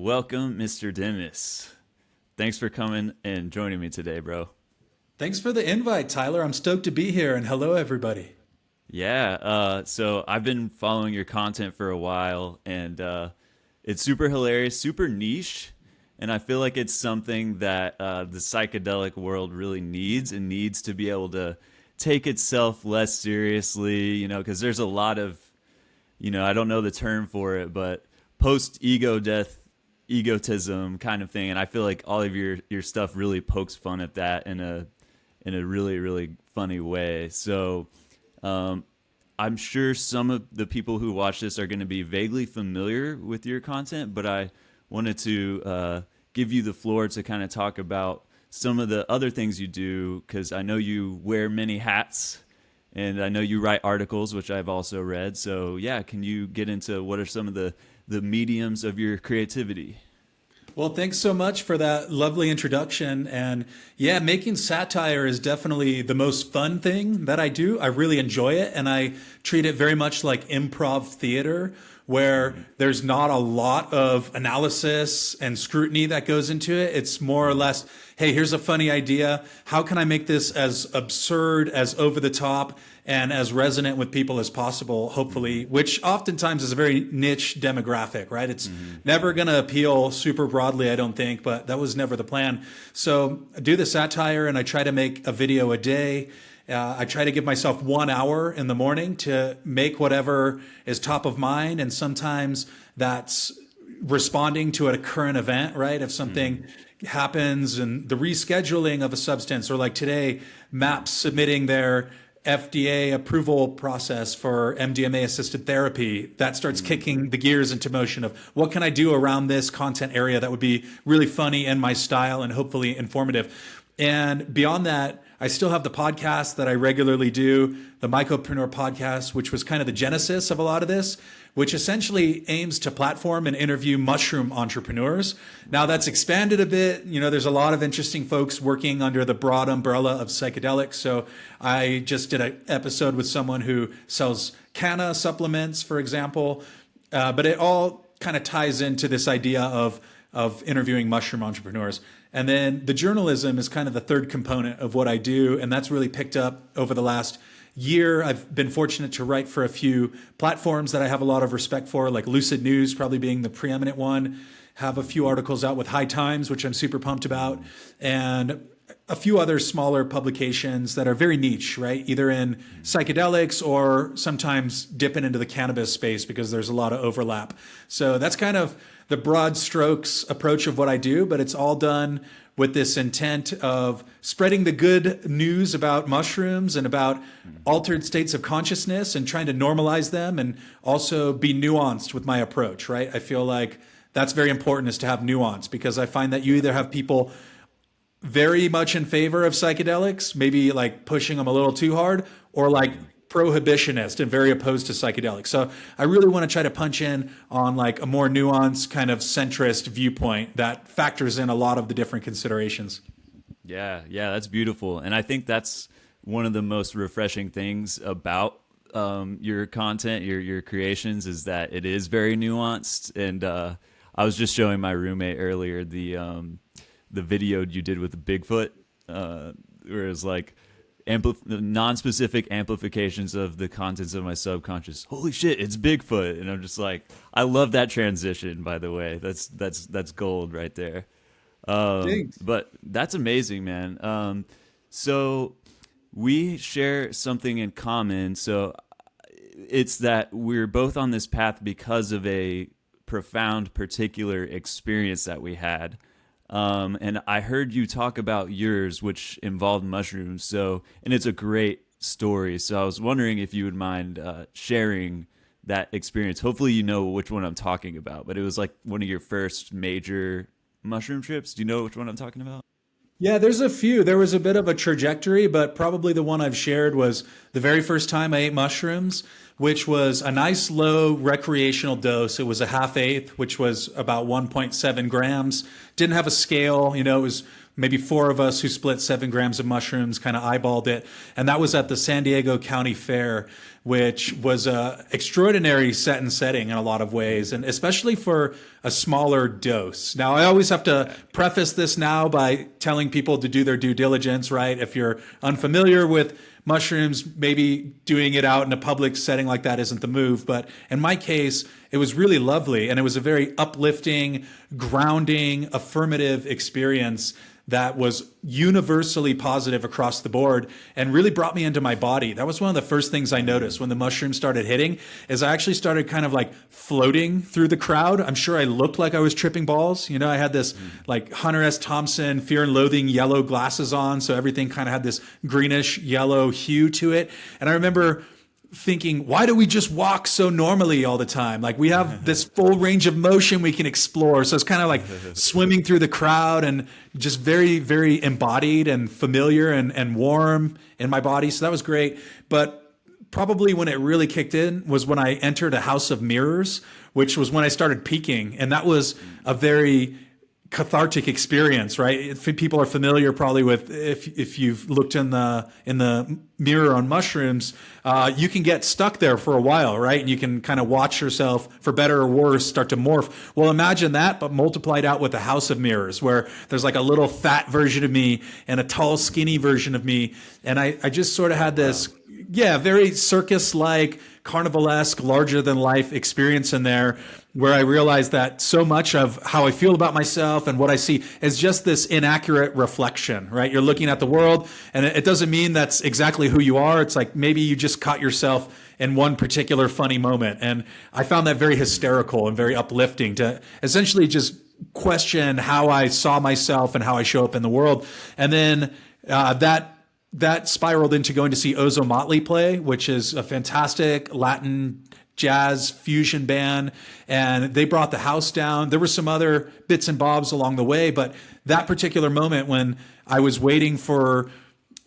welcome, Mr. Dennis. Thanks for coming and joining me today, bro. Thanks for the invite, Tyler. I'm stoked to be here, and hello, everybody. So I've been following your content for a while, and it's super hilarious, super niche, and I feel like it's something that the psychedelic world really needs and needs to be able to take itself less seriously, because there's a lot of, I don't know the term for it, but post-ego death egotism kind of thing, and I feel like all of your stuff really pokes fun at that in a really, really funny way. So I'm sure some of the people who watch this are going to be vaguely familiar with your content, but I wanted to give you the floor to kind of talk about some of the other things you do, because I know you wear many hats, and I know you write articles, which I've also read. So yeah, can you get into what are some of the mediums of your creativity? Well, thanks so much for that lovely introduction. And yeah, making satire is definitely the most fun thing that I do. I really enjoy it, and I treat it very much like improv theater, where there's not a lot of analysis and scrutiny that goes into it. It's more or less, hey, here's a funny idea. How can I make this as absurd, as over the top, and as resonant with people as possible, hopefully, which oftentimes is a very niche demographic, right? It's never going to appeal super broadly, I don't think, but that was never the plan. So I do the satire, and I try to make a video a day. I try to give myself 1 hour in the morning to make whatever is top of mind. And sometimes that's responding to a current event, right? If something happens and the rescheduling of a substance, or like today, MAPS submitting their FDA approval process for MDMA assisted therapy, that starts kicking the gears into motion of what can I do around this content area that would be really funny in my style and hopefully informative. And beyond that, I still have the podcast that I regularly do, the Mycopreneur podcast, which was kind of the genesis of a lot of this, which essentially aims to platform and interview mushroom entrepreneurs. Now that's expanded a bit. There's a lot of interesting folks working under the broad umbrella of psychedelics. So I just did an episode with someone who sells Mckenna supplements, for example. But it all kind of ties into this idea of interviewing mushroom entrepreneurs. And then the journalism is kind of the third component of what I do. And that's really picked up over the last year. I've been fortunate to write for a few platforms that I have a lot of respect for, like Lucid News probably being the preeminent one. Have a few articles out with High Times, which I'm super pumped about. And a few other smaller publications that are very niche, right? Either in psychedelics or sometimes dipping into the cannabis space because there's a lot of overlap. So that's kind of the broad strokes approach of what I do, but it's all done with this intent of spreading the good news about mushrooms and about altered states of consciousness and trying to normalize them, and also be nuanced with my approach, right? I feel like that's very important, is to have nuance, because I find that you either have people very much in favor of psychedelics, maybe like pushing them a little too hard, or like prohibitionist and very opposed to psychedelics. So I really want to try to punch in on like a more nuanced kind of centrist viewpoint that factors in a lot of the different considerations. Yeah, that's beautiful. And I think that's one of the most refreshing things about your content, your creations, is that it is very nuanced. And I was just showing my roommate earlier the video you did with the Bigfoot, where it was like non-specific amplifications of the contents of my subconscious. Holy shit, it's Bigfoot. And I'm just like, I love that transition, by the way. That's gold right there. Thanks. But that's amazing, man. So we share something in common. So it's that we're both on this path because of a profound particular experience that we had. And I heard you talk about yours, which involved mushrooms. And it's a great story. So I was wondering if you would mind sharing that experience. Hopefully you know which one I'm talking about, but it was like one of your first major mushroom trips. Do you know which one I'm talking about? Yeah, there's a few. There was a bit of a trajectory, but probably the one I've shared was the very first time I ate mushrooms, which was a nice low recreational dose. It was a half eighth, which was about 1.7 grams. Didn't have a scale, it was maybe 4 of us who split 7 grams of mushrooms, kind of eyeballed it. And that was at the San Diego County Fair, which was a extraordinary set and setting in a lot of ways, and especially for a smaller dose. Now, I always have to preface this now by telling people to do their due diligence, right? If you're unfamiliar with mushrooms, maybe doing it out in a public setting like that isn't the move. But in my case, it was really lovely, and it was a very uplifting, grounding, affirmative experience that was universally positive across the board and really brought me into my body. That was one of the first things I noticed when the mushrooms started hitting, is I actually started kind of like floating through the crowd. I'm sure I looked like I was tripping balls. You know, I had this like Hunter S. Thompson Fear and Loathing yellow glasses on, so everything kind of had this greenish yellow hue to it. And I remember thinking, why do we just walk so normally all the time? Like, we have this full range of motion we can explore. So it's kind of like swimming through the crowd and just very, very embodied and familiar and warm in my body. So that was great. But probably when it really kicked in was when I entered a house of mirrors, which was when I started peaking. And that was a very cathartic experience, right? If people are familiar probably with, if you've looked in the mirror on mushrooms, you can get stuck there for a while, right? And you can kind of watch yourself, for better or worse, start to morph. Well, imagine that, but multiplied out with a house of mirrors, where there's like a little fat version of me and a tall, skinny version of me. And I just sort of had this, very circus-like, carnivalesque, larger-than-life experience in there, where I realized that so much of how I feel about myself and what I see is just this inaccurate reflection, right? You're looking at the world, and it doesn't mean that's exactly who you are. It's like maybe you just caught yourself in one particular funny moment. And I found that very hysterical and very uplifting to essentially just question how I saw myself and how I show up in the world. And then that spiraled into going to see Ozo Motley play, which is a fantastic Latin jazz fusion band, and they brought the house down. There were some other bits and bobs along the way, but that particular moment when I was waiting for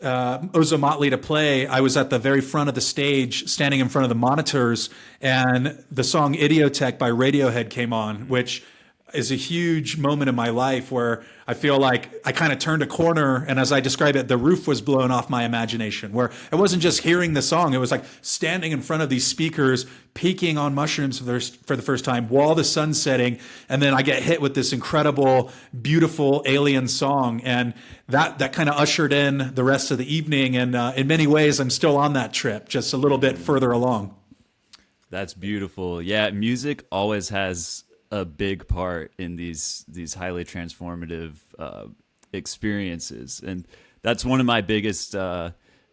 Ozo Motley to play, I was at the very front of the stage, standing in front of the monitors, and the song Idiotech by Radiohead came on, which is a huge moment in my life where I feel like I kind of turned a corner, and as I describe it, the roof was blown off my imagination, where I wasn't just hearing the song, it was like standing in front of these speakers, peaking on mushrooms for the first time while the sun's setting, and then I get hit with this incredible, beautiful alien song, and that kind of ushered in the rest of the evening, and in many ways, I'm still on that trip, just a little bit further along. That's beautiful. Yeah, music always has a big part in these highly transformative experiences, and that's one of my biggest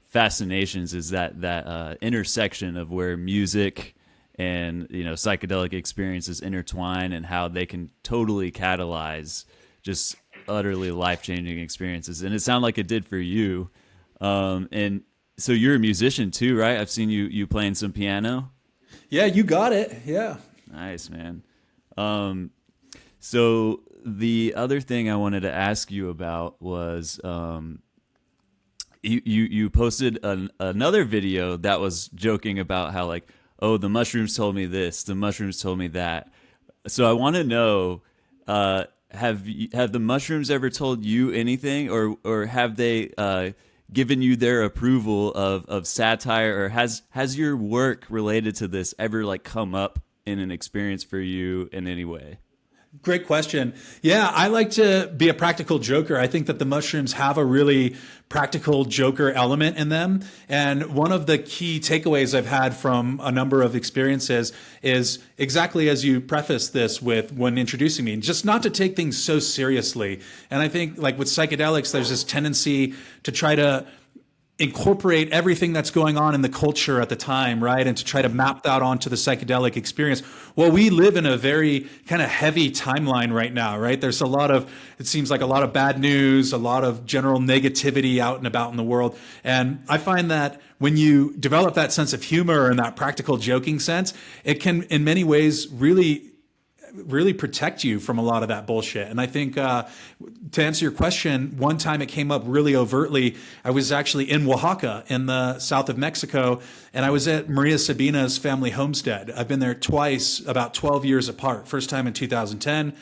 fascinations, is that intersection of where music and psychedelic experiences intertwine, and how they can totally catalyze just utterly life-changing experiences. And it sounded like it did for you. And so you're a musician too, right? I've seen you playing some piano. Yeah, you got it. Yeah. Nice, man. So the other thing I wanted to ask you about was, you posted another video that was joking about how, like, oh, the mushrooms told me this, the mushrooms told me that. So I want to know, have the mushrooms ever told you anything, or have they, given you their approval of satire, or has your work related to this ever like come up in an experience for you in any way? Great question. Yeah, I like to be a practical joker. I think that the mushrooms have a really practical joker element in them. And one of the key takeaways I've had from a number of experiences is exactly as you preface this with when introducing me, just not to take things so seriously. And I think, like with psychedelics, there's this tendency to try to incorporate everything that's going on in the culture at the time, right? And to try to map that onto the psychedelic experience. Well, we live in a very kind of heavy timeline right now, right? There's it seems like a lot of bad news, a lot of general negativity out and about in the world. And I find that when you develop that sense of humor and that practical joking sense, it can in many ways really protect you from a lot of that bullshit. And I think to answer your question, one time it came up really overtly. I was actually in Oaxaca in the south of Mexico, and I was at Maria Sabina's family homestead. I've been there twice, about 12 years apart. First time in 2010.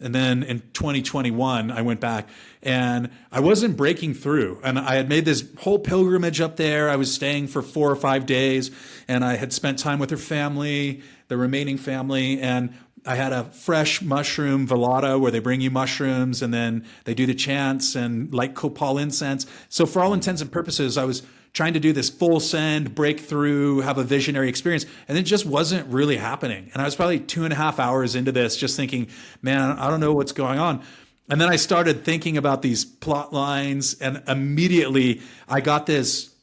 And then in 2021, I went back and I wasn't breaking through. And I had made this whole pilgrimage up there. I was staying for 4 or 5 days and I had spent time with her family, the remaining family. And I had a fresh mushroom velada where they bring you mushrooms and then they do the chants and light copal incense. So for all intents and purposes, I was trying to do this full send, breakthrough, have a visionary experience. And it just wasn't really happening. And I was probably 2.5 hours into this, just thinking, man, I don't know what's going on. And then I started thinking about these plot lines, and immediately I got this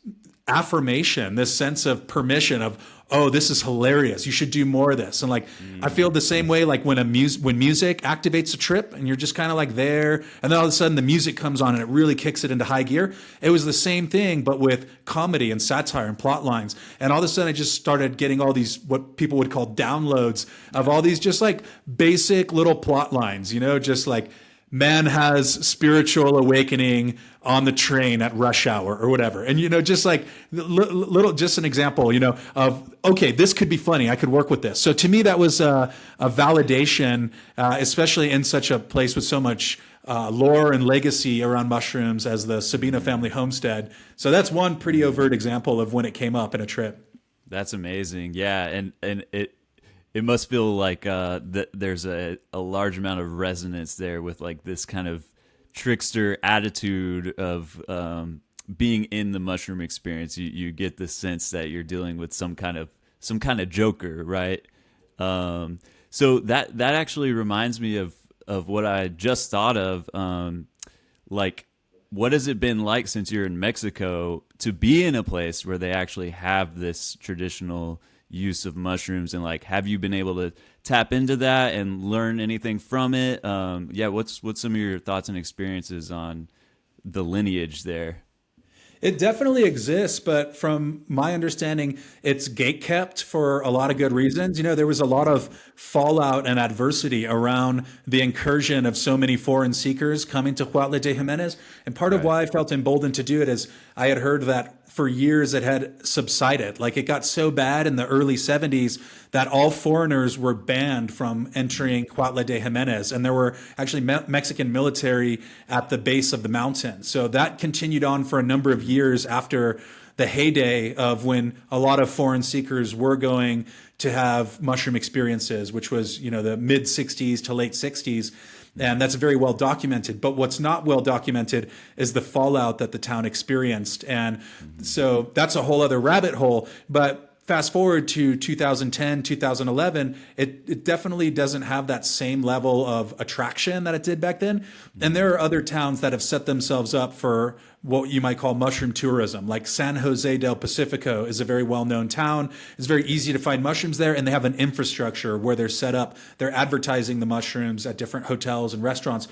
affirmation, this sense of permission of, oh, this is hilarious. You should do more of this. And like, I feel the same way, like when music activates a trip and you're just kind of like there, and then all of a sudden the music comes on and it really kicks it into high gear. It was the same thing, but with comedy and satire and plot lines. And all of a sudden I just started getting all these, what people would call downloads of all these just like basic little plot lines, just like, man has spiritual awakening on the train at rush hour or whatever. And, just like little, just an example, of, okay, this could be funny. I could work with this. So to me, that was a validation, especially in such a place with so much lore and legacy around mushrooms as the Sabina family homestead. So that's one pretty overt example of when it came up in a trip. That's amazing. Yeah. And it must feel like there's a large amount of resonance there with like this kind of trickster attitude of being in the mushroom experience. You get the sense that you're dealing with some kind of joker, right? So that actually reminds me of what I just thought of. Like, what has it been like since you're in Mexico to be in a place where they actually have this traditional use of mushrooms, and like, have you been able to tap into that and learn anything from it? What's some of your thoughts and experiences on the lineage there? It definitely exists, but from my understanding, it's gatekept for a lot of good reasons. There was a lot of fallout and adversity around the incursion of so many foreign seekers coming to Cuautla de Jimenez. And part of why I felt emboldened to do it is I had heard that for years it had subsided. Like, it got so bad in the early 70s that all foreigners were banned from entering Cuautla de Jimenez. And there were actually Mexican military at the base of the mountain. So that continued on for a number of years after the heyday of when a lot of foreign seekers were going to have mushroom experiences, which was, the mid 60s to late 60s. And that's very well documented. But what's not well documented is the fallout that the town experienced. And so that's a whole other rabbit hole. But fast forward to 2010, 2011, it definitely doesn't have that same level of attraction that it did back then. And there are other towns that have set themselves up for what you might call mushroom tourism. Like San Jose del Pacifico is a very well-known town. It's very easy to find mushrooms there, and they have an infrastructure where they're set up. They're advertising the mushrooms at different hotels and restaurants.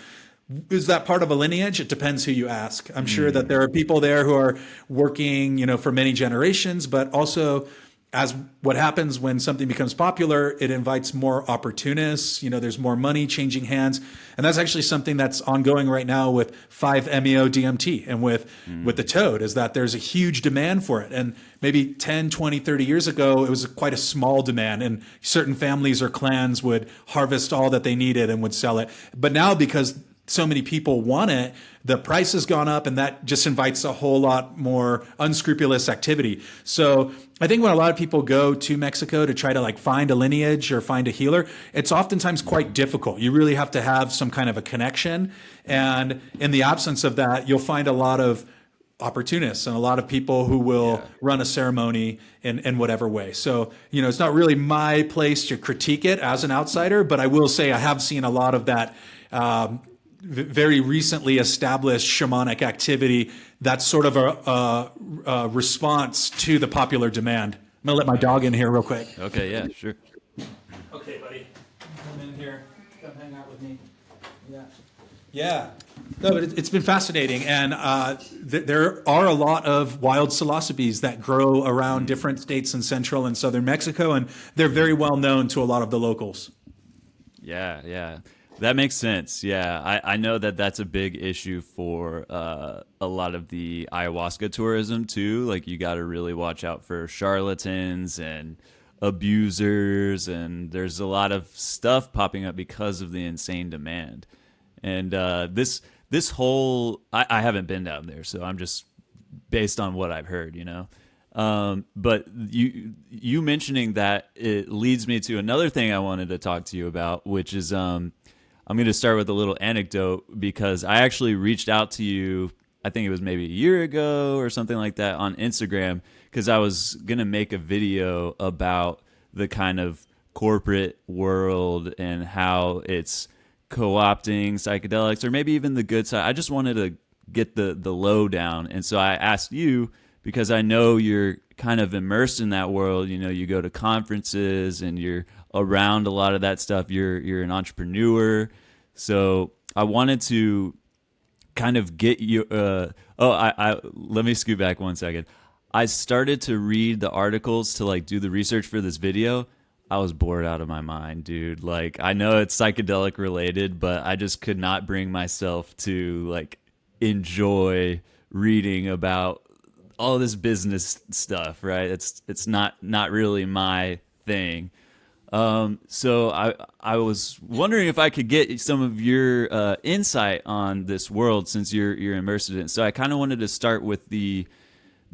Is that part of a lineage? It depends who you ask. I'm sure that there are people there who are working, for many generations, but also, as what happens when something becomes popular, it invites more opportunists. There's more money changing hands. And that's actually something that's ongoing right now with 5-MeO-DMT and with the toad, is that there's a huge demand for it. And maybe 10, 20, 30 years ago, it was quite a small demand, and certain families or clans would harvest all that they needed and would sell it. But now, because so many people want it, the price has gone up, and that just invites a whole lot more unscrupulous activity. So I think when a lot of people go to Mexico to try to like find a lineage or find a healer, it's oftentimes quite difficult. You really have to have some kind of a connection. And in the absence of that, you'll find a lot of opportunists and a lot of people who will run a ceremony in whatever way. So, it's not really my place to critique it as an outsider, but I will say I have seen a lot of that very recently established shamanic activity that's sort of a response to the popular demand. I'm gonna let my dog in here real quick. Okay, yeah, sure. Okay, buddy, come in here, come hang out with me. Yeah. No, but it's been fascinating, and there are a lot of wild psilocybes that grow around different states in central and southern Mexico, and they're very well known to a lot of the locals. Yeah. That makes sense. Yeah, I know that that's a big issue for a lot of the ayahuasca tourism too. Like, you got to really watch out for charlatans and abusers, and there's a lot of stuff popping up because of the insane demand. And this whole I haven't been down there, so I'm just based on what I've heard, you know. But you mentioning that, it leads me to another thing I wanted to talk to you about, which is I'm going to start with a little anecdote, because I actually reached out to you, I think it was maybe a year ago or something like that, on Instagram, because I was going to make a video about the kind of corporate world and how it's co-opting psychedelics, or maybe even the good side. I just wanted to get the lowdown. And so I asked you, because I know you're kind of immersed in that world. You know, you go to conferences and you're around a lot of that stuff. You're an entrepreneur. So I wanted to kind of get you. I let me scoot back one second. I started to read the articles to like do the research for this video. I was bored out of my mind, dude. Like, I know it's psychedelic related, but I just could not bring myself to like enjoy reading about all this business stuff, right? It's not really my thing. So I was wondering if I could get some of your insight on this world, since you're immersed in it. So I kind of wanted to start with the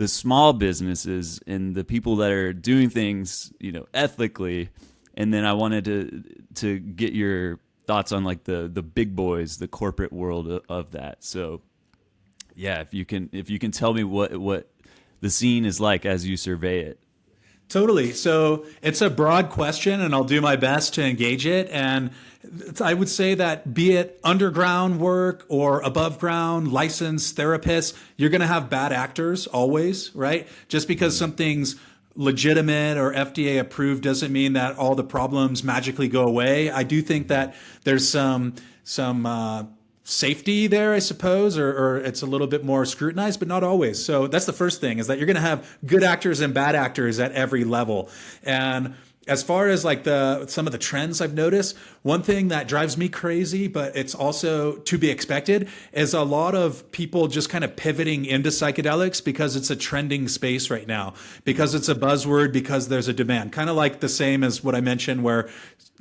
small businesses and the people that are doing things, you know, ethically, and then I wanted to get your thoughts on like the big boys, the corporate world of that. So yeah, if you can tell me what the scene is like as you survey it. Totally. So it's a broad question, and I'll do my best to engage it. And I would say that, be it underground work or above ground, licensed therapists, you're going to have bad actors always, right? Just because something's legitimate or FDA approved doesn't mean that all the problems magically go away. I do think that there's some safety there, I suppose, or it's a little bit more scrutinized, but not always. So that's the first thing, is that you're going to have good actors and bad actors at every level. And as far as like some of the trends I've noticed, one thing that drives me crazy, but it's also to be expected, is a lot of people just kind of pivoting into psychedelics because it's a trending space right now, because it's a buzzword, because there's a demand. Kind of like the same as what I mentioned, where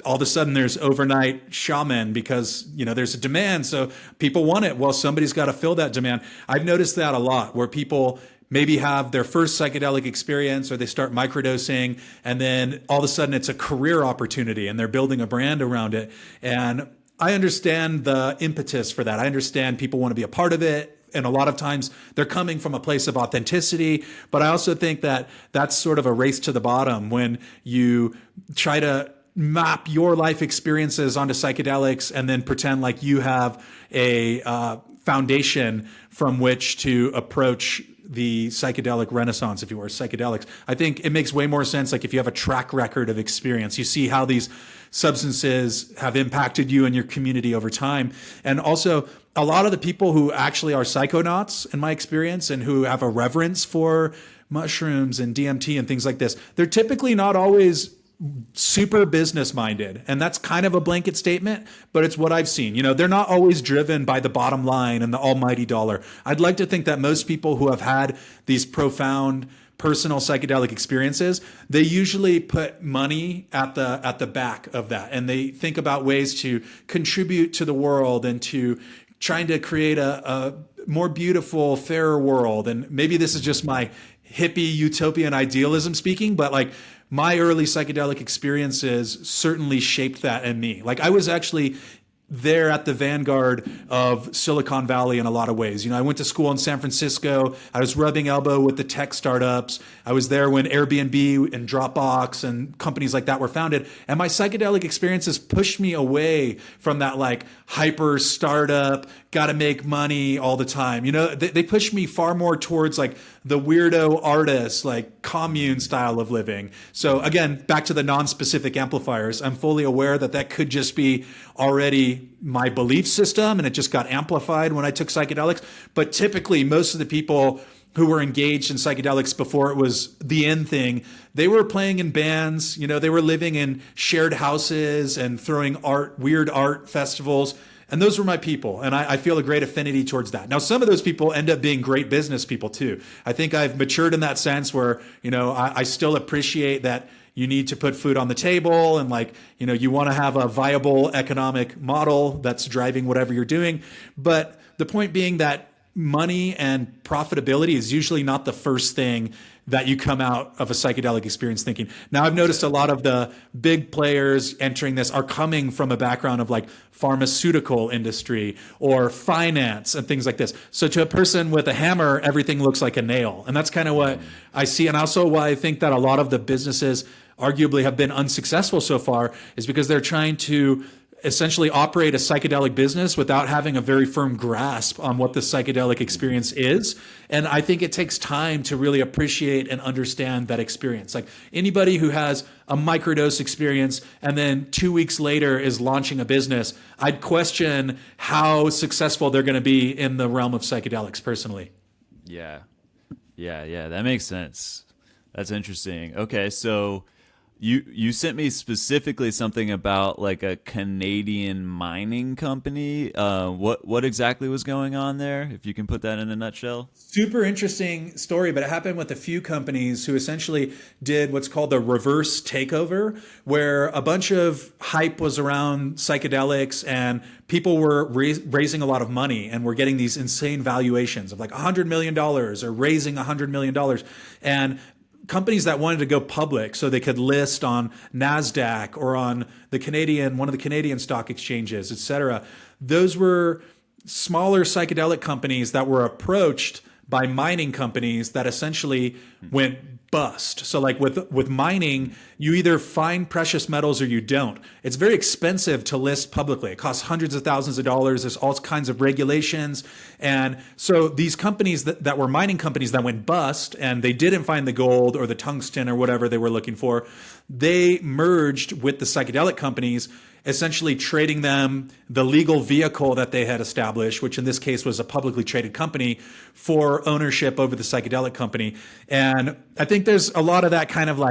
all of a sudden there's overnight shaman because, you know, there's a demand. So people want it. Well, somebody's got to fill that demand. I've noticed that a lot, where people maybe have their first psychedelic experience, or they start microdosing, and then all of a sudden it's a career opportunity and they're building a brand around it. And I understand the impetus for that. I understand people want to be a part of it. And a lot of times they're coming from a place of authenticity. But I also think that that's sort of a race to the bottom when you try to map your life experiences onto psychedelics and then pretend like you have a foundation from which to approach the psychedelic renaissance, if you were psychedelics. I think it makes way more sense, like if you have a track record of experience, you see how these substances have impacted you and your community over time. And also, a lot of the people who actually are psychonauts, in my experience, and who have a reverence for mushrooms and DMT and things like this, they're typically not always super business minded. And that's kind of a blanket statement, but it's what I've seen. You know, they're not always driven by the bottom line and the almighty dollar. I'd like to think that most people who have had these profound personal psychedelic experiences, they usually put money at the back of that. And they think about ways to contribute to the world and to trying to create a more beautiful, fairer world. And maybe this is just my hippie utopian idealism speaking, but like, my early psychedelic experiences certainly shaped that in me. Like, I was actually there at the vanguard of Silicon Valley in a lot of ways. You know, I went to school in San Francisco. I was rubbing elbow with the tech startups. I was there when Airbnb and Dropbox and companies like that were founded. And my psychedelic experiences pushed me away from that like hyper startup, got to make money all the time. You know, they pushed me far more towards like the weirdo artist, like commune style of living. So again, back to the non-specific amplifiers, I'm fully aware that that could just be already my belief system and it just got amplified when I took psychedelics. But typically most of the people who were engaged in psychedelics before it was the end thing, they were playing in bands, you know, they were living in shared houses and throwing weird art festivals. And those were my people. And I feel a great affinity towards that. Now, some of those people end up being great business people too. I think I've matured in that sense where, I still appreciate that you need to put food on the table and you want to have a viable economic model that's driving whatever you're doing. But the point being that money and profitability is usually not the first thing that you come out of a psychedelic experience thinking. Now, I've noticed a lot of the big players entering this are coming from a background of pharmaceutical industry or finance and things like this. So to a person with a hammer, everything looks like a nail. And that's kind of what I see. And also why I think that a lot of the businesses arguably have been unsuccessful so far is because they're trying to essentially operate a psychedelic business without having a very firm grasp on what the psychedelic experience is. And I think it takes time to really appreciate and understand that experience. Like anybody who has a microdose experience and then 2 weeks later is launching a business, I'd question how successful they're going to be in the realm of psychedelics personally. Yeah. That makes sense. That's interesting. Okay, so You sent me specifically something about a Canadian mining company. What exactly was going on there? If you can put that in a nutshell. Super interesting story, but it happened with a few companies who essentially did what's called the reverse takeover, where a bunch of hype was around psychedelics and people were raising a lot of money and were getting these insane valuations of $100 million or raising $100 million. And companies that wanted to go public so they could list on NASDAQ or on one of the Canadian stock exchanges, et cetera. Those were smaller psychedelic companies that were approached by mining companies that essentially went bust. So with mining, you either find precious metals or you don't. It's very expensive to list publicly. It costs hundreds of thousands of dollars. There's all kinds of regulations. And so these companies that were mining companies that went bust and they didn't find the gold or the tungsten or whatever they were looking for, they merged with the psychedelic companies, essentially trading them the legal vehicle that they had established, which in this case was a publicly traded company, for ownership over the psychedelic company. And I think there's a lot of that kind of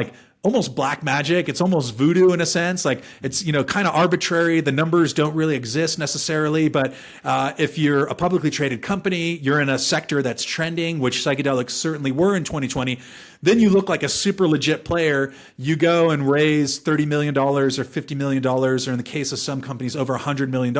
almost black magic. It's almost voodoo in a sense. It's, kind of arbitrary. The numbers don't really exist necessarily. But if you're a publicly traded company, you're in a sector that's trending, which psychedelics certainly were in 2020. Then you look like a super legit player. You go and raise $30 million or $50 million, or in the case of some companies, over $100 million.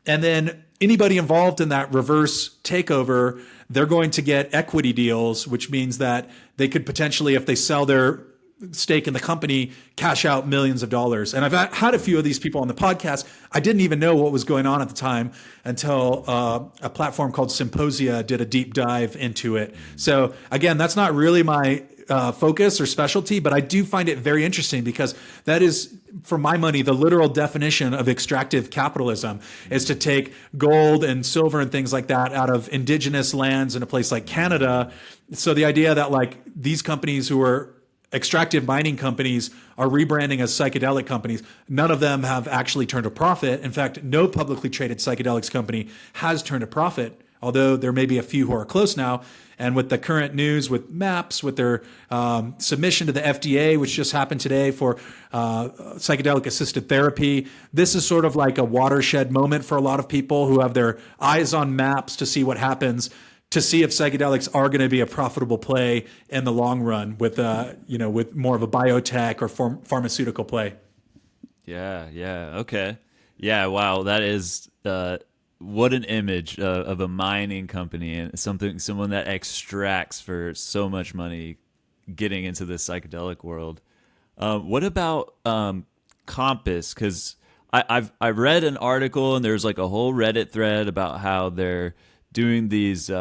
And then anybody involved in that reverse takeover, they're going to get equity deals, which means that they could potentially, if they sell their stake in the company, cash out millions of dollars. And I've had a few of these people on the podcast. I didn't even know what was going on at the time until a platform called Symposia did a deep dive into it. So again, that's not really my focus or specialty, but I do find it very interesting because that is, for my money, the literal definition of extractive capitalism is to take gold and silver and things like that out of indigenous lands in a place like Canada. So the idea that these companies who are extractive mining companies are rebranding as psychedelic companies. None of them have actually turned a profit. In fact, no publicly traded psychedelics company has turned a profit, although there may be a few who are close now. And with the current news with MAPS, with their submission to the FDA, which just happened today for psychedelic assisted therapy, this is sort of like a watershed moment for a lot of people who have their eyes on MAPS to see what happens, to see if psychedelics are going to be a profitable play in the long run with with more of a biotech or pharmaceutical play. Yeah. Okay. Yeah. Wow. That is what an image of a mining company and someone that extracts for so much money getting into the psychedelic world. What about Compass? Because I read an article and there's a whole Reddit thread about how they're doing these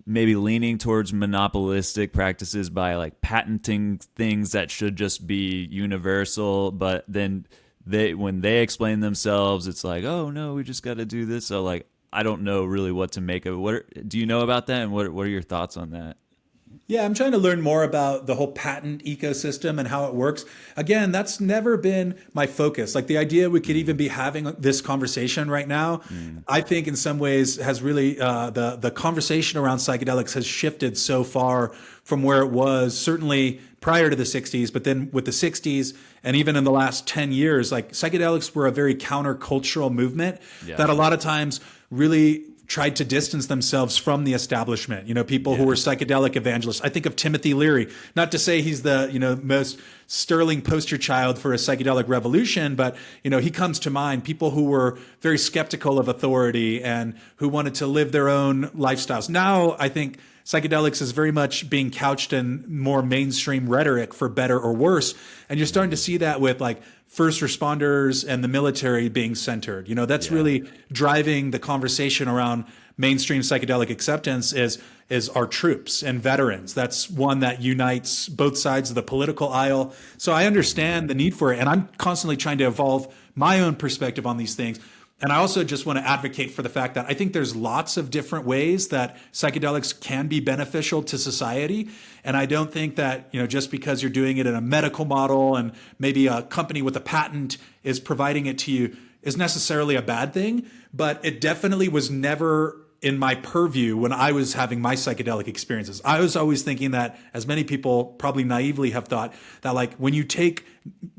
maybe leaning towards monopolistic practices by patenting things that should just be universal, but then when they explain themselves, it's oh no, we just got to do this. So I don't know really what to make of it. Do you know about that, and what are your thoughts on that? Yeah, I'm trying to learn more about the whole patent ecosystem and how it works. Again, that's never been my focus. Like the idea we could even be having this conversation right now, Mm. I think in some ways has really the conversation around psychedelics has shifted so far from where it was certainly prior to the 60s, but then with the 60s and even in the last 10 years, like psychedelics were a very countercultural movement Yeah. that a lot of times really tried to distance themselves from the establishment. You know, people who Yeah. were psychedelic evangelists. I think of Timothy Leary, not to say he's the, most sterling poster child for a psychedelic revolution, but, he comes to mind, people who were very skeptical of authority and who wanted to live their own lifestyles. Now, I think psychedelics is very much being couched in more mainstream rhetoric for better or worse. And you're starting to see that with like first responders and the military being centered. That's Yeah. really driving the conversation around mainstream psychedelic acceptance is our troops and veterans. That's one that unites both sides of the political aisle. So I understand the need for it. And I'm constantly trying to evolve my own perspective on these things. And I also just want to advocate for the fact that I think there's lots of different ways that psychedelics can be beneficial to society. And I don't think that, just because you're doing it in a medical model and maybe a company with a patent is providing it to you is necessarily a bad thing. But it definitely was never in my purview when I was having my psychedelic experiences. I was always thinking that, as many people probably naively have thought, that like when you take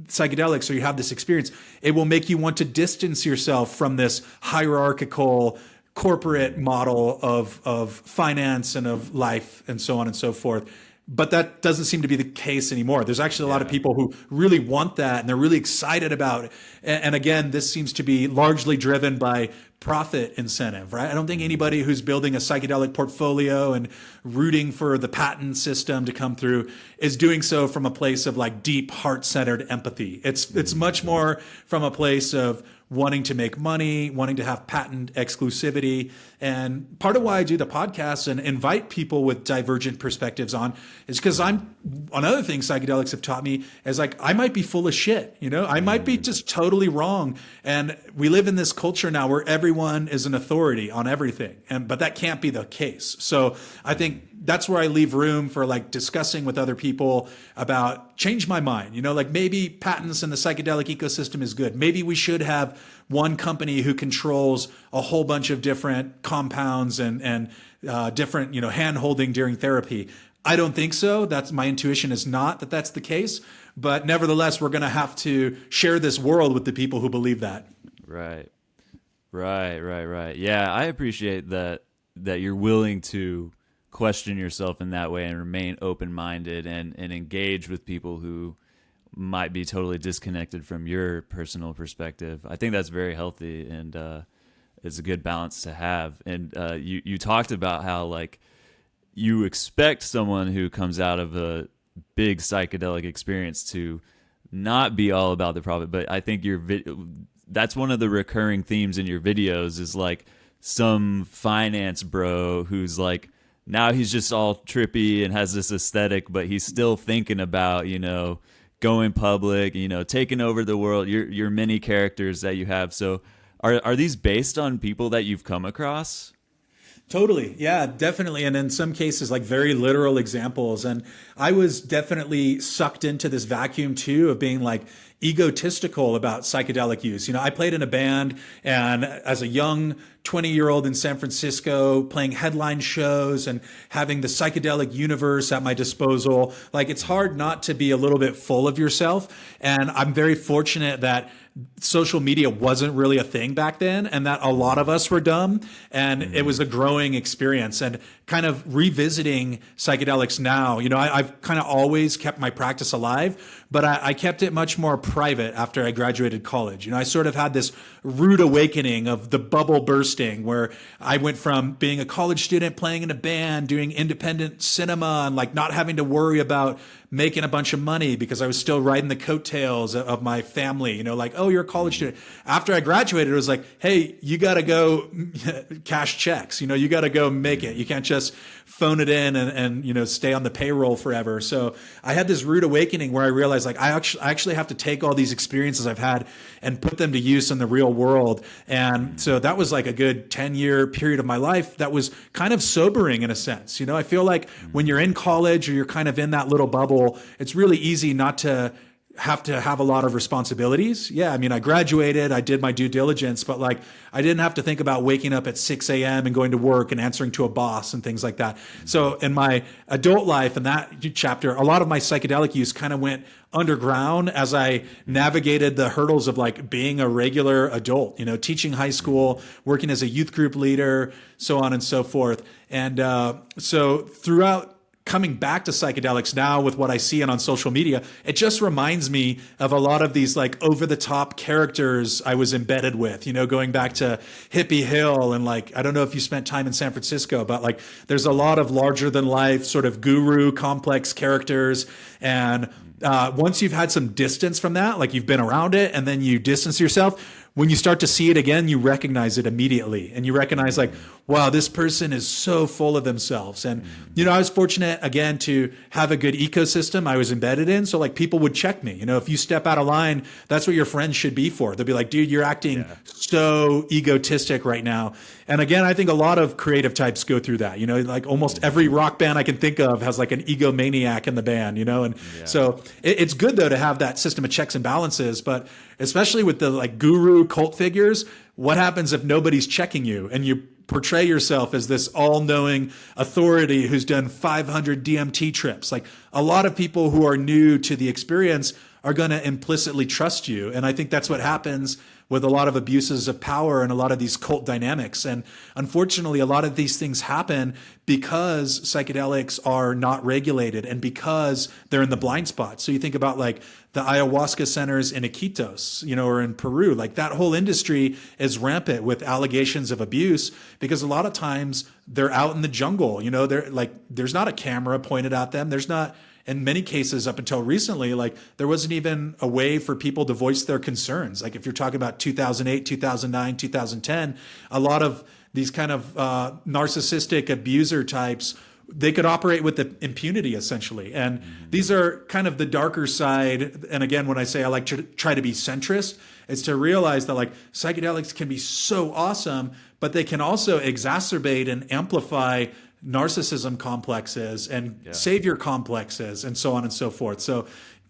psychedelics or you have this experience, it will make you want to distance yourself from this hierarchical corporate model of finance and of life and so on and so forth. But that doesn't seem to be the case anymore. There's actually a lot of people who really want that and they're really excited about it. And again, this seems to be largely driven by profit incentive, right? I don't think anybody who's building a psychedelic portfolio and rooting for the patent system to come through is doing so from a place of like deep heart-centered empathy. It's much more from a place of wanting to make money, wanting to have patent exclusivity. And part of why I do the podcast and invite people with divergent perspectives on is because another thing psychedelics have taught me is like, I might be full of shit, I might be just totally wrong. And we live in this culture now where everyone is an authority on everything. But that can't be the case. So I think that's where I leave room for like discussing with other people about change my mind. Like maybe patents in the psychedelic ecosystem is good. Maybe we should have one company who controls a whole bunch of different compounds and different, hand holding during therapy. I don't think so. That's my intuition is not that that's the case. But nevertheless, we're going to have to share this world with the people who believe that. Right. Right. Yeah, I appreciate that you're willing to question yourself in that way and remain open-minded and engage with people who might be totally disconnected from your personal perspective. I think that's very healthy and it's a good balance to have. And you talked about how like you expect someone who comes out of a big psychedelic experience to not be all about the profit, but I think that's one of the recurring themes in your videos is like some finance bro who's like, now he's just all trippy and has this aesthetic, but he's still thinking about, going public, taking over the world, your many characters that you have. So are these based on people that you've come across? Totally. Yeah, definitely. And in some cases, like very literal examples. And I was definitely sucked into this vacuum too of being like egotistical about psychedelic use. I played in a band and as a young 20-year-old in San Francisco playing headline shows and having the psychedelic universe at my disposal, like it's hard not to be a little bit full of yourself. And I'm very fortunate that social media wasn't really a thing back then and that a lot of us were dumb and it was a growing experience. And kind of revisiting psychedelics now, I've kind of always kept my practice alive, but I kept it much more private after I graduated college. I sort of had this rude awakening of the bubble bursting where I went from being a college student playing in a band, doing independent cinema and like not having to worry about making a bunch of money because I was still riding the coattails of my family, like, oh, you're a college student. After I graduated, it was like, hey, you got to go cash checks. You got to go make it. You can't just phone it in and stay on the payroll forever. So I had this rude awakening where I realized realized like I actually have to take all these experiences I've had and put them to use in the real world. And so that was like a good 10-year period of my life that was kind of sobering in a sense. I feel like when you're in college or you're kind of in that little bubble, it's really easy not to have a lot of responsibilities. Yeah, I mean, I graduated, I did my due diligence, but like I didn't have to think about waking up at 6 a.m. and going to work and answering to a boss and things like that. So in my adult life, in that chapter, a lot of my psychedelic use kind of went underground as I navigated the hurdles of like being a regular adult, teaching high school, working as a youth group leader, so on and so forth. And so throughout coming back to psychedelics now with what I see on social media, it just reminds me of a lot of these like over the top characters I was embedded with, going back to Hippie Hill. And like, I don't know if you spent time in San Francisco, but like there's a lot of larger than life sort of guru complex characters. And once you've had some distance from that, like you've been around it and then you distance yourself, when you start to see it again, you recognize it immediately. And you recognize like, wow, this person is so full of themselves. And, I was fortunate again to have a good ecosystem I was embedded in. So like people would check me, if you step out of line, that's what your friends should be for. They'll be like, dude, you're acting so egotistic right now. And again, I think a lot of creative types go through that, like almost every rock band I can think of has like an egomaniac in the band, and so it's good though to have that system of checks and balances, but especially with the like guru cult figures, what happens if nobody's checking you and you portray yourself as this all-knowing authority who's done 500 DMT trips? Like a lot of people who are new to the experience are going to implicitly trust you. And I think that's what happens with a lot of abuses of power and a lot of these cult dynamics. And unfortunately, a lot of these things happen because psychedelics are not regulated and because they're in the blind spot. So you think about like the ayahuasca centers in Iquitos, or in Peru, like that whole industry is rampant with allegations of abuse because a lot of times they're out in the jungle, they're like, there's not a camera pointed at them. There's not, in many cases up until recently, like there wasn't even a way for people to voice their concerns. Like if you're talking about 2008, 2009, 2010, a lot of these kind of narcissistic abuser types, they could operate with the impunity essentially. And these are kind of the darker side. And again, when I say I like to try to be centrist, it's to realize that like psychedelics can be so awesome, but they can also exacerbate and amplify narcissism complexes and savior complexes and so on and so forth. So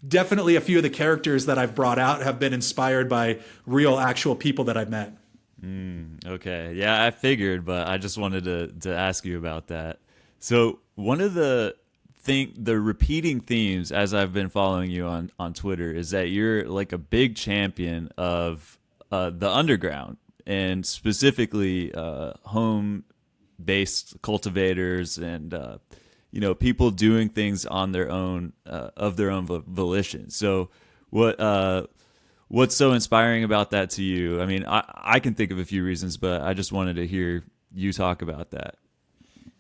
definitely a few of the characters that I've brought out have been inspired by real actual people that I've met. Okay. Yeah, I figured, but I just wanted to ask you about that. So one of the repeating themes as I've been following you on Twitter is that you're like a big champion of the underground and specifically home-based cultivators and people doing things on their own of their own volition. So what's so inspiring about that to you? I mean, I can think of a few reasons, but I just wanted to hear you talk about that.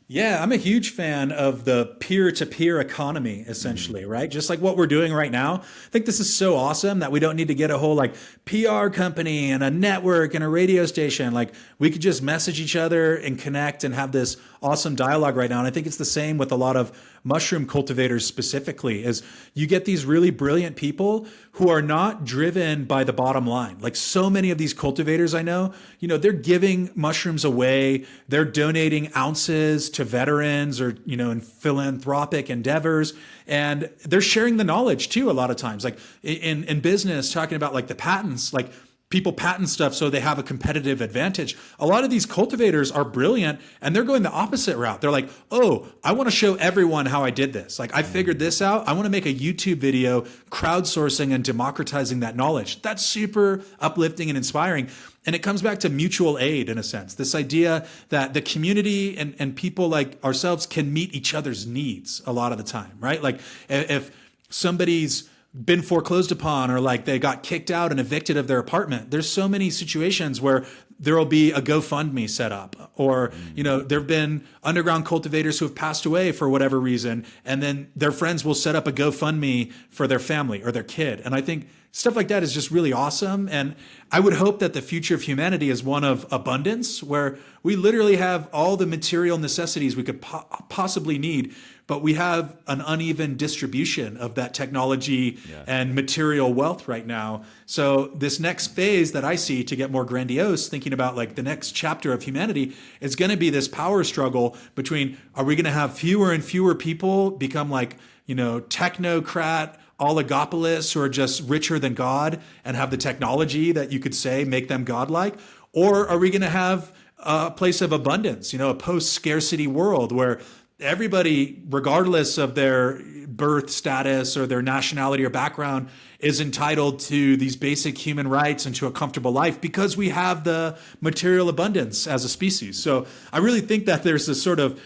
Yeah, I'm a huge fan of the peer-to-peer economy, essentially, right? Just like what we're doing right now. I think this is so awesome that we don't need to get a whole like PR company and a network and a radio station. Like we could just message each other and connect and have this awesome dialogue right now. And I think it's the same with a lot of mushroom cultivators specifically, is you get these really brilliant people who are not driven by the bottom line. Like so many of these cultivators I know, they're giving mushrooms away. They're donating ounces to veterans or, in philanthropic endeavors. And they're sharing the knowledge too, a lot of times, like in business, talking about like the patents, like people patent stuff so they have a competitive advantage. A lot of these cultivators are brilliant and they're going the opposite route. They're like, oh, I want to show everyone how I did this. Like I figured this out. I want to make a YouTube video crowdsourcing and democratizing that knowledge. That's super uplifting and inspiring. And it comes back to mutual aid in a sense. This idea that the community and people like ourselves can meet each other's needs a lot of the time, right? Like if somebody's been foreclosed upon or like they got kicked out and evicted of their apartment, there's so many situations where there will be a GoFundMe set up, or there have been underground cultivators who have passed away for whatever reason, and then their friends will set up a GoFundMe for their family or their kid. And I think stuff like that is just really awesome. And I would hope that the future of humanity is one of abundance, where we literally have all the material necessities we could possibly need, but we have an uneven distribution of that technology and material wealth right now. So this next phase that I see, to get more grandiose, thinking about like the next chapter of humanity, is going to be this power struggle between, are we going to have fewer and fewer people become like, technocrat oligopolists who are just richer than God and have the technology that you could say make them godlike? Or are we going to have a place of abundance, a post-scarcity world where everybody, regardless of their birth status or their nationality or background, is entitled to these basic human rights and to a comfortable life because we have the material abundance as a species? So I really think that there's this sort of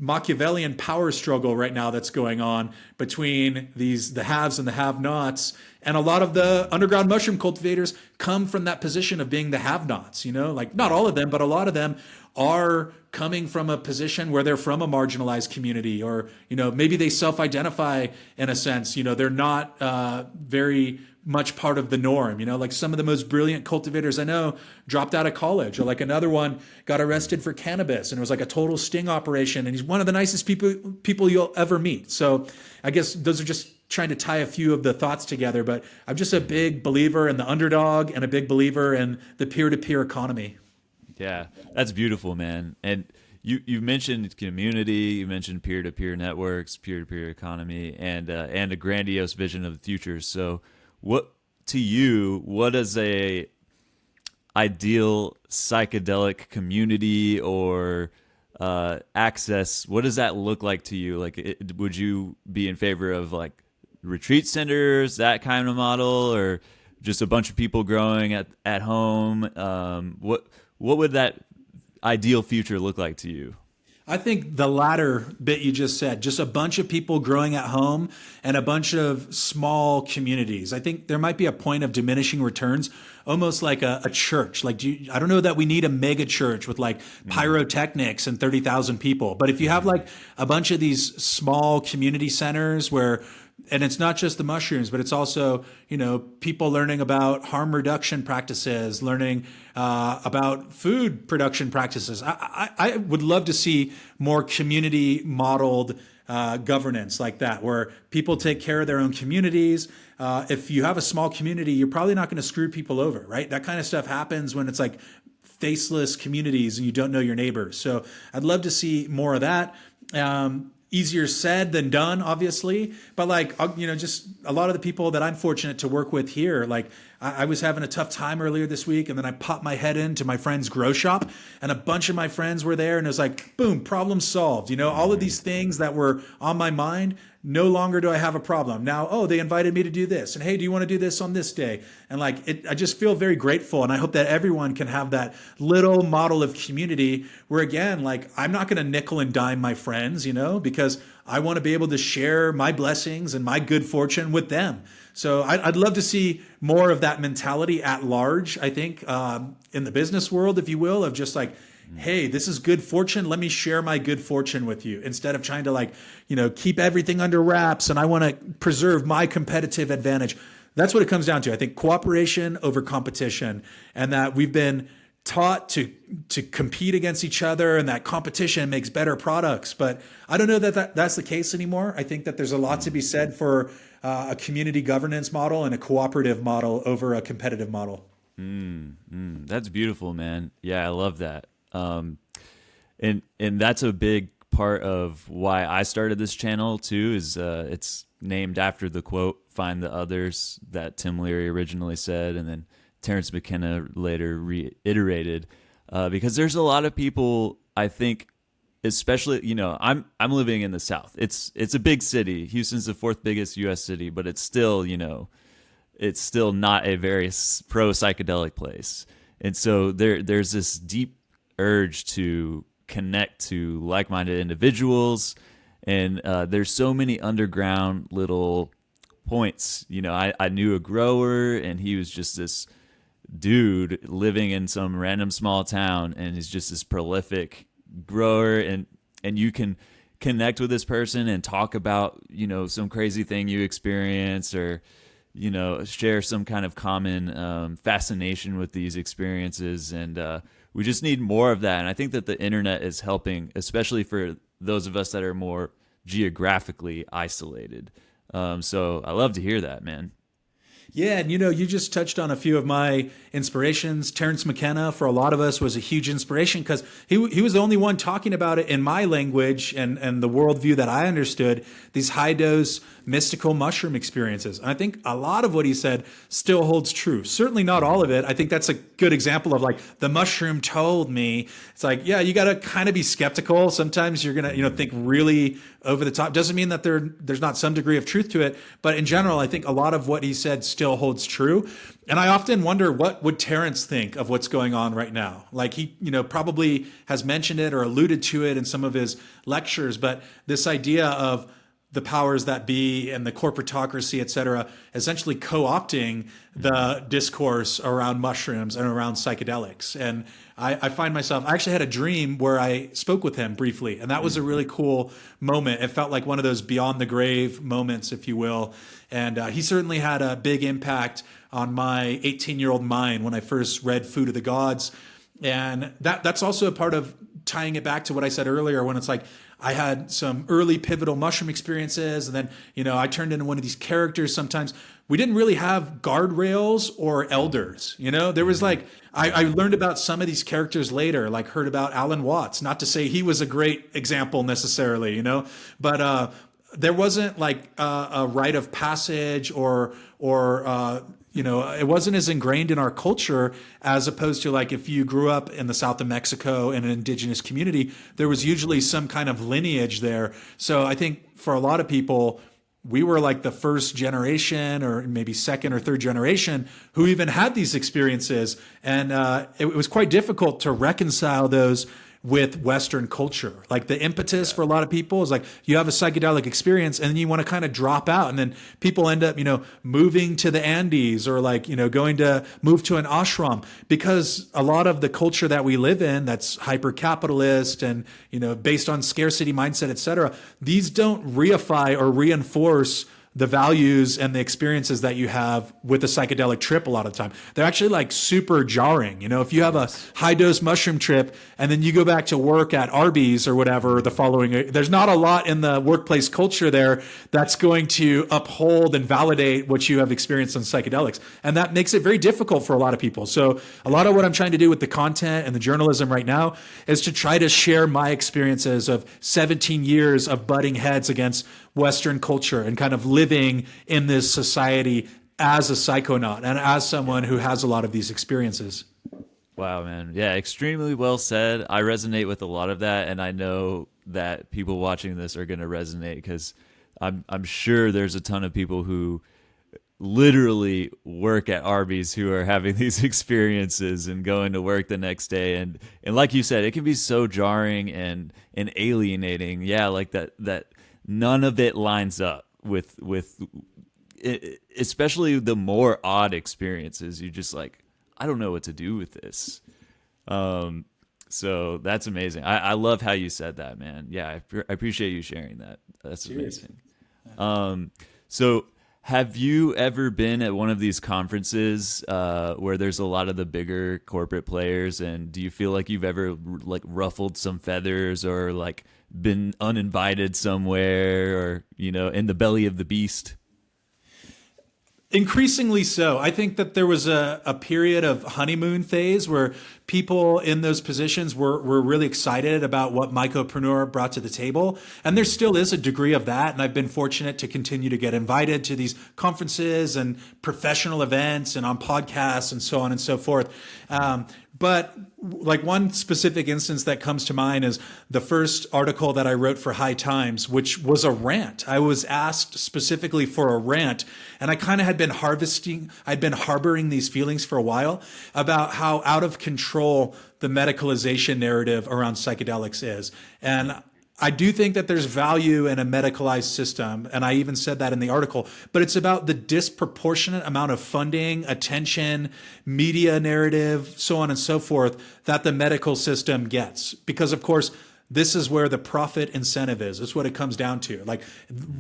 Machiavellian power struggle right now that's going on between the haves and the have-nots. And a lot of the underground mushroom cultivators come from that position of being the have-nots, like not all of them, but a lot of them are coming from a position where they're from a marginalized community, or, maybe they self-identify in a sense, they're not very much part of the norm. Like some of the most brilliant cultivators I know dropped out of college, or like another one got arrested for cannabis and it was like a total sting operation. And he's one of the nicest people you'll ever meet. So I guess those are just trying to tie a few of the thoughts together, but I'm just a big believer in the underdog and a big believer in the peer-to-peer economy. Yeah, that's beautiful, man. And you mentioned community, you mentioned peer-to-peer networks, peer-to-peer economy, and a grandiose vision of the future. So what is a ideal psychedelic community or access? What does that look like to you? Like, would you be in favor of like retreat centers, that kind of model, or just a bunch of people growing at home? What would that ideal future look like to you? I think the latter bit you just said, just a bunch of people growing at home and a bunch of small communities. I think there might be a point of diminishing returns, almost like a church. Like, I don't know that we need a mega church with like pyrotechnics and 30,000 people. But if you have like a bunch of these small community centers where, and it's not just the mushrooms, but it's also, people learning about harm reduction practices, learning about food production practices. I would love to see more community modeled governance like that, where people take care of their own communities. If you have a small community, you're probably not going to screw people over, right? That kind of stuff happens when it's like faceless communities and you don't know your neighbors. So I'd love to see more of that. Easier said than done, obviously. But like, just a lot of the people that I'm fortunate to work with here, like I was having a tough time earlier this week, and then I popped my head into my friend's grow shop and a bunch of my friends were there, and it was like, boom, problem solved. All of these things that were on my mind, no longer do I have a problem. Now, they invited me to do this, and hey, do you want to do this on this day? And like, I just feel very grateful, and I hope that everyone can have that little model of community where, again, like, I'm not going to nickel and dime my friends, because I want to be able to share my blessings and my good fortune with them. So I'd love to see more of that mentality at large, I think, in the business world, if you will, of just like, hey, this is good fortune. Let me share my good fortune with you, instead of trying to like, keep everything under wraps and I want to preserve my competitive advantage. That's what it comes down to. I think cooperation over competition, and that we've been taught to compete against each other, and that competition makes better products. But I don't know that that's the case anymore. I think that there's a lot to be said for a community governance model and a cooperative model over a competitive model. That's beautiful, man. Yeah, I love that. And that's a big part of why I started this channel too, is it's named after the quote, "Find the others," that Tim Leary originally said, and then Terence McKenna later reiterated, because there's a lot of people, I think, especially, I'm living in the South. It's a big city. Houston's the fourth biggest U.S. city, but it's still, it's still not a very pro psychedelic place. And so there's this deep urge to connect to like-minded individuals, and there's so many underground little points. I knew a grower, and he was just this dude living in some random small town, and he's just this prolific grower, and you can connect with this person and talk about some crazy thing you experience, or share some kind of common fascination with these experiences. And we just need more of that. And I think that the internet is helping, especially for those of us that are more geographically isolated. So I love to hear that, man. Yeah, and you just touched on a few of my inspirations. Terence McKenna, for a lot of us, was a huge inspiration because he was the only one talking about it in my language and the worldview that I understood, these high dose mystical mushroom experiences. And I think a lot of what he said still holds true. Certainly not all of it. I think that's a good example of like the mushroom told me. It's like, yeah, you got to kind of be skeptical. Sometimes you're going to, think really over the top. Doesn't mean that there's not some degree of truth to it. But in general, I think a lot of what he said still holds true. And I often wonder, what would Terence think of what's going on right now? Like he, probably has mentioned it or alluded to it in some of his lectures, but this idea of the powers that be and the corporatocracy, et cetera, essentially co-opting the discourse around mushrooms and around psychedelics. And I find myself, I actually had a dream where I spoke with him briefly, and that was a really cool moment. It felt like one of those beyond the grave moments, if you will. And he certainly had a big impact on my 18-year-old mind when I first read Food of the Gods. And that's also a part of tying it back to what I said earlier, when it's like, I had some early pivotal mushroom experiences, and then, I turned into one of these characters. Sometimes we didn't really have guardrails or elders. There was like, I learned about some of these characters later, like heard about Alan Watts, not to say he was a great example necessarily, but there wasn't like a rite of passage or it wasn't as ingrained in our culture as opposed to like if you grew up in the south of Mexico in an indigenous community, there was usually some kind of lineage there. So I think for a lot of people, we were like the first generation or maybe second or third generation who even had these experiences. And it was quite difficult to reconcile those with Western culture. Like the impetus for a lot of people is like you have a psychedelic experience and then you want to kind of drop out, and then people end up, moving to the Andes or like, going to move to an ashram, because a lot of the culture that we live in that's hyper capitalist and, based on scarcity mindset, et cetera, these don't reify or reinforce the values and the experiences that you have with a psychedelic trip a lot of the time. They're actually like super jarring. If you have a high dose mushroom trip and then you go back to work at Arby's or whatever the following, there's not a lot in the workplace culture there that's going to uphold and validate what you have experienced on psychedelics. And that makes it very difficult for a lot of people. So a lot of what I'm trying to do with the content and the journalism right now is to try to share my experiences of 17 years of butting heads against Western culture and kind of living in this society as a psychonaut and as someone who has a lot of these experiences. Wow, man. Yeah, extremely well said. I resonate with a lot of that, and I know that people watching this are going to resonate because I'm sure there's a ton of people who literally work at Arby's who are having these experiences and going to work the next day. And like you said, it can be so jarring and alienating. Yeah, like that none of it lines up with especially the more odd experiences. You just like, I don't know what to do with this. So that's amazing. I love how you said that, man. Yeah, I appreciate you sharing that. That's amazing. So have you ever been at one of these conferences where there's a lot of the bigger corporate players, and do you feel like you've ever like ruffled some feathers or like been uninvited somewhere or, in the belly of the beast? Increasingly so. I think that there was a period of honeymoon phase where people in those positions were really excited about what Mycopreneur brought to the table. And there still is a degree of that. And I've been fortunate to continue to get invited to these conferences and professional events and on podcasts and so on and so forth. But like one specific instance that comes to mind is the first article that I wrote for High Times, which was a rant. I was asked specifically for a rant, and I kind of had been harboring these feelings for a while about how out of control the medicalization narrative around psychedelics is. And I do think that there's value in a medicalized system, and I even said that in the article, but it's about the disproportionate amount of funding, attention, media narrative, so on and so forth, that the medical system gets. Because, of course, this is where the profit incentive is. That's what it comes down to. Like,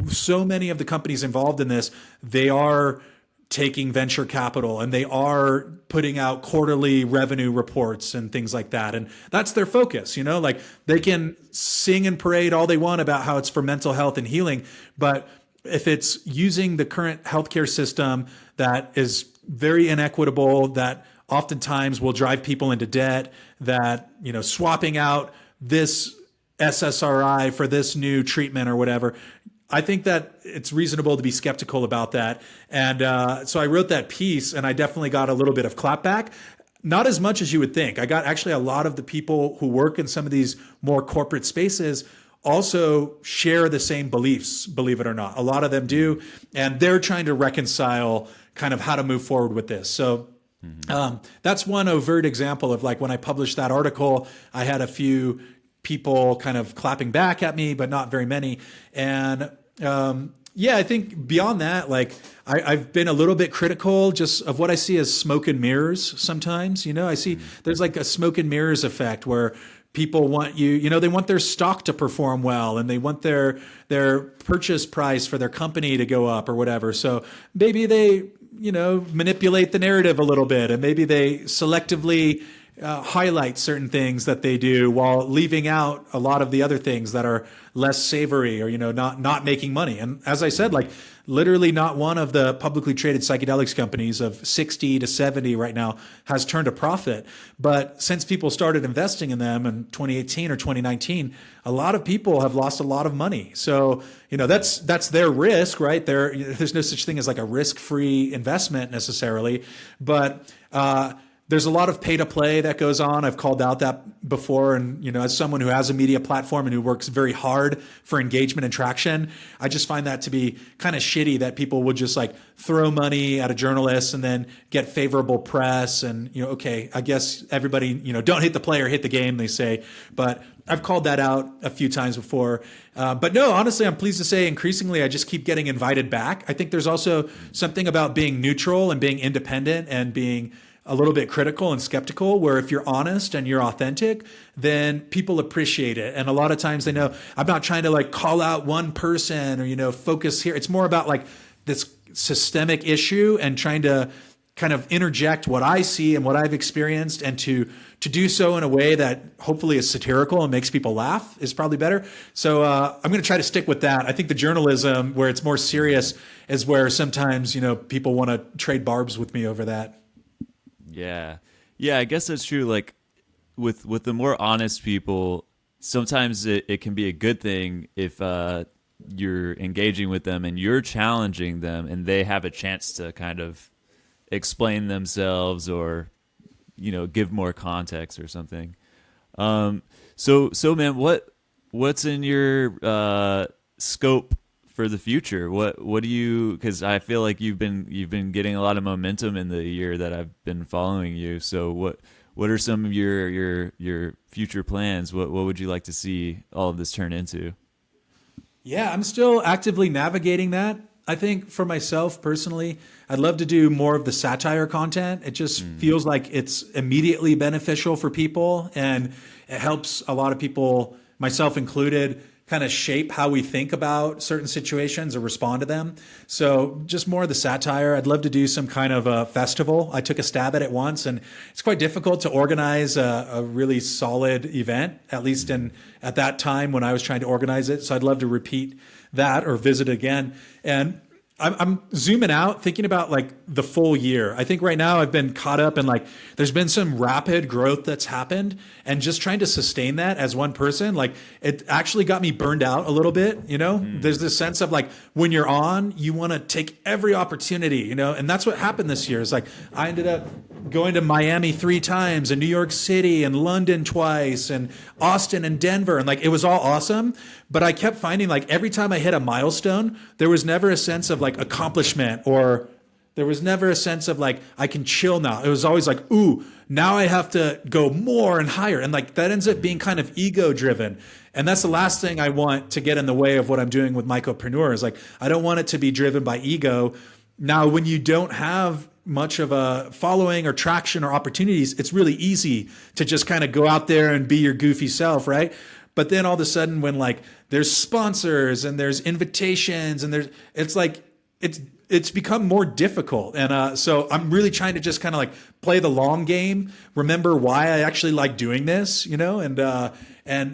so many of the companies involved in this, they are taking venture capital, and they are putting out quarterly revenue reports and things like that. And that's their focus, like they can sing and parade all they want about how it's for mental health and healing. But if it's using the current healthcare system that is very inequitable, that oftentimes will drive people into debt, that, swapping out this SSRI for this new treatment or whatever, I think that it's reasonable to be skeptical about that. And so I wrote that piece, and I definitely got a little bit of clapback. Not as much as you would think. I got actually a lot of the people who work in some of these more corporate spaces also share the same beliefs, believe it or not. A lot of them do. And they're trying to reconcile kind of how to move forward with this. So that's one overt example of like when I published that article, I had a few people kind of clapping back at me, but not very many. And I think beyond that, like I've been a little bit critical just of what I see as smoke and mirrors sometimes. I see there's like a smoke and mirrors effect where people want they want their stock to perform well, and they want their purchase price for their company to go up or whatever. So maybe they, manipulate the narrative a little bit, and maybe they selectively highlight certain things that they do while leaving out a lot of the other things that are less savory or, not making money. And as I said, like literally not one of the publicly traded psychedelics companies of 60 to 70 right now has turned a profit. But since people started investing in them in 2018 or 2019, a lot of people have lost a lot of money. So, that's their risk, right? There's no such thing as like a risk-free investment necessarily. But, there's a lot of pay to play that goes on. I've called out that before. And, as someone who has a media platform and who works very hard for engagement and traction, I just find that to be kind of shitty that people would just like throw money at a journalist and then get favorable press. And, okay, I guess everybody, don't hit the player, hit the game, they say. But I've called that out a few times before. But no, honestly, I'm pleased to say increasingly I just keep getting invited back. I think there's also something about being neutral and being independent and being a little bit critical and skeptical, where if you're honest and you're authentic, then people appreciate it. And a lot of times they know I'm not trying to like call out one person or, focus here. It's more about like this systemic issue and trying to kind of interject what I see and what I've experienced, and to do so in a way that hopefully is satirical and makes people laugh is probably better. So I'm going to try to stick with that. I think the journalism where it's more serious is where sometimes, people want to trade barbs with me over that. Yeah, I guess that's true. Like with the more honest people, sometimes it can be a good thing if you're engaging with them and you're challenging them and they have a chance to kind of explain themselves or, give more context or something. So man, what's in your scope for the future? What do you, because I feel like you've been getting a lot of momentum in the year that I've been following you. So what are some of your future plans? What would you like to see all of this turn into? Yeah, I'm still actively navigating that. I think for myself personally, I'd love to do more of the satire content. It just feels like it's immediately beneficial for people, and it helps a lot of people, myself included, kind of shape how we think about certain situations or respond to them. So just more of the satire. I'd love to do some kind of a festival. I took a stab at it once, and it's quite difficult to organize a really solid event, at least at that time when I was trying to organize it. So I'd love to repeat that or visit again. And I'm zooming out, thinking about like the full year. I think right now I've been caught up in like, there's been some rapid growth that's happened, and just trying to sustain that as one person, like it actually got me burned out a little bit. There's this sense of like, when you're on, you want to take every opportunity, and that's what happened this year. It's like, I ended up going to Miami 3 times and New York City and London twice and Austin and Denver. And like, it was all awesome. But I kept finding like every time I hit a milestone, there was never a sense of like accomplishment, or there was never a sense of like, I can chill now. It was always like, ooh, now I have to go more and higher. And like, that ends up being kind of ego driven. And that's the last thing I want to get in the way of what I'm doing with Mycopreneur. Is like, I don't want it to be driven by ego. Now, when you don't have much of a following or traction or opportunities, it's really easy to just kind of go out there and be your goofy self, right? But then all of a sudden when like there's sponsors and there's invitations and it's it's become more difficult. And so I'm really trying to just kind of like play the long game, remember why I actually like doing this, and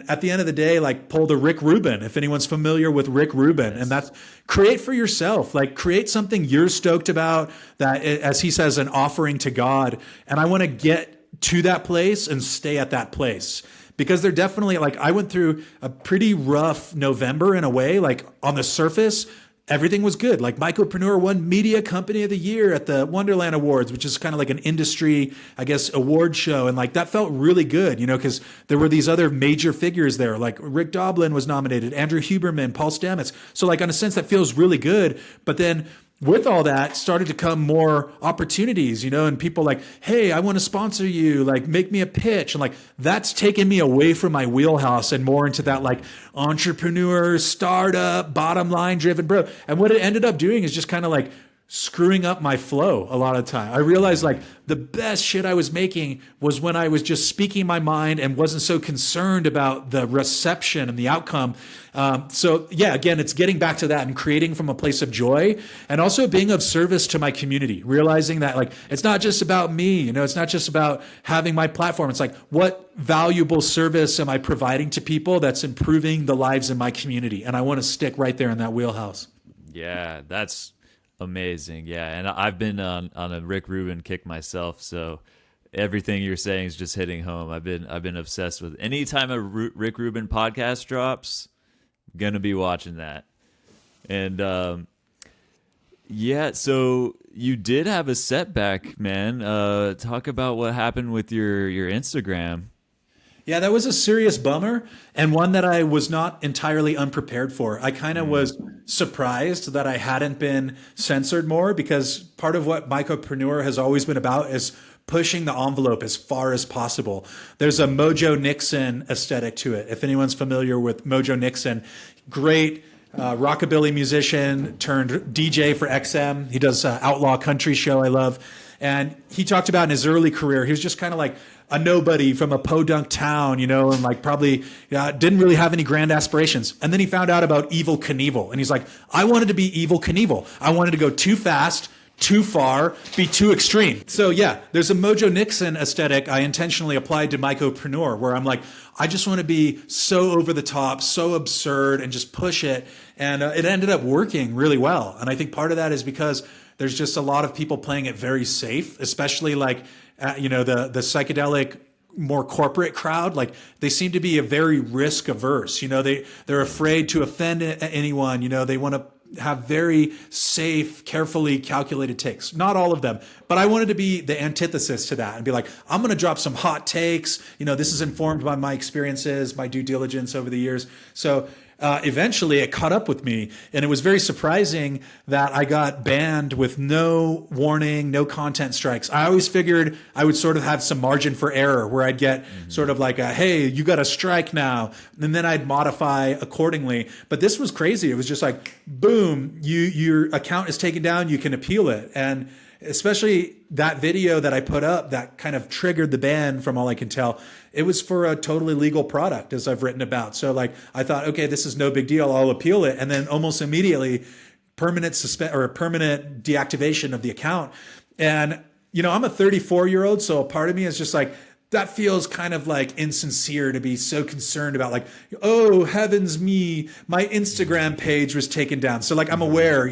at the end of the day, like pull the Rick Rubin, if anyone's familiar with Rick Rubin. And that's create for yourself, like create something you're stoked about that, as he says, an offering to God. And I want to get to that place and stay at that place. Because they're definitely, like, I went through a pretty rough November in a way. Like on the surface, everything was good. Like Mycopreneur won Media Company of the Year at the Wonderland Awards, which is kind of like an industry, I guess, award show. And like that felt really good, because there were these other major figures there. Like Rick Doblin was nominated, Andrew Huberman, Paul Stamets. So like in a sense that feels really good. But then with all that started to come more opportunities, and people like, hey, I want to sponsor you, like make me a pitch. And like, that's taken me away from my wheelhouse and more into that like entrepreneur, startup, bottom line driven, bro. And what it ended up doing is just kind of like screwing up my flow a lot of the time. I realized like the best shit I was making was when I was just speaking my mind and wasn't so concerned about the reception and the outcome. So yeah, again, it's getting back to that and creating from a place of joy and also being of service to my community, realizing that like, it's not just about me, it's not just about having my platform. It's like, what valuable service am I providing to people that's improving the lives in my community? And I want to stick right there in that wheelhouse. Yeah, that's amazing. Yeah. And I've been on a Rick Rubin kick myself. So everything you're saying is just hitting home. I've been obsessed with anytime a Rick Rubin podcast drops, I'm going to be watching that. And, yeah, so you did have a setback, man. Talk about what happened with your Instagram. Yeah, that was a serious bummer and one that I was not entirely unprepared for. I kind of was surprised that I hadn't been censored more because part of what Mycopreneur has always been about is pushing the envelope as far as possible. There's a Mojo Nixon aesthetic to it. If anyone's familiar with Mojo Nixon, great rockabilly musician turned DJ for XM. He does an outlaw country show I love. And he talked about in his early career, he was just kind of like a nobody from a podunk town, and like probably didn't really have any grand aspirations. And then he found out about Evel Knievel. And he's like, I wanted to be Evel Knievel. I wanted to go too fast, too far, be too extreme. So yeah, there's a Mojo Nixon aesthetic I intentionally applied to Mycopreneur where I'm like, I just want to be so over the top, so absurd and just push it. And it ended up working really well. And I think part of that is because there's just a lot of people playing it very safe, especially like, the psychedelic, more corporate crowd. Like they seem to be a very risk averse. They're afraid to offend anyone. They want to have very safe, carefully calculated takes. Not all of them, but I wanted to be the antithesis to that and be like, I'm going to drop some hot takes. This is informed by my experiences, my due diligence over the years. So eventually it caught up with me, and it was very surprising that I got banned with no warning, no content strikes. I always figured I would sort of have some margin for error where I'd get sort of like hey, you got a strike now, and then I'd modify accordingly. But this was crazy. It was just like, boom, your account is taken down, you can appeal it. And especially that video that I put up that kind of triggered the ban from all I can tell, it was for a totally legal product, as I've written about. So like I thought, okay, this is no big deal, I'll appeal it. And then almost immediately permanent deactivation of the account. And I'm a 34-year-old, so a part of me is just like, that feels kind of like insincere to be so concerned about like, oh, heavens me, my Instagram page was taken down. So like I'm aware,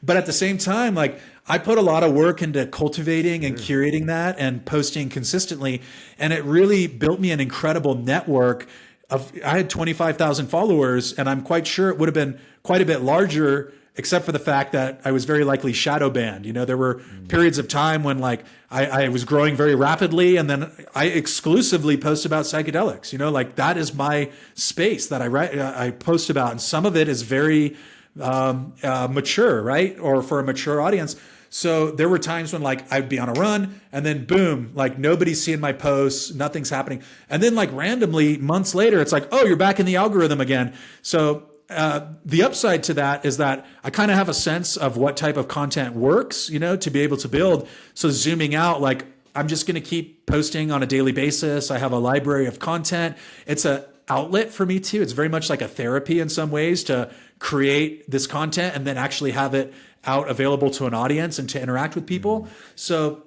but at the same time, like I put a lot of work into cultivating and curating that and posting consistently. And it really built me an incredible network I had 25,000 followers, and I'm quite sure it would have been quite a bit larger, except for the fact that I was very likely shadow banned. There were periods of time when like I was growing very rapidly, and then I exclusively post about psychedelics. Like that is my space that I post about, and some of it is very mature, right? Or for a mature audience. So there were times when like I'd be on a run and then boom, like nobody's seeing my posts, nothing's happening. And then like randomly months later, it's like, oh, you're back in the algorithm again. So the upside to that is that I kind of have a sense of what type of content works, to be able to build. So zooming out, like I'm just going to keep posting on a daily basis. I have a library of content. It's a outlet for me too. It's very much like a therapy in some ways to create this content and then actually have it out available to an audience and to interact with people. So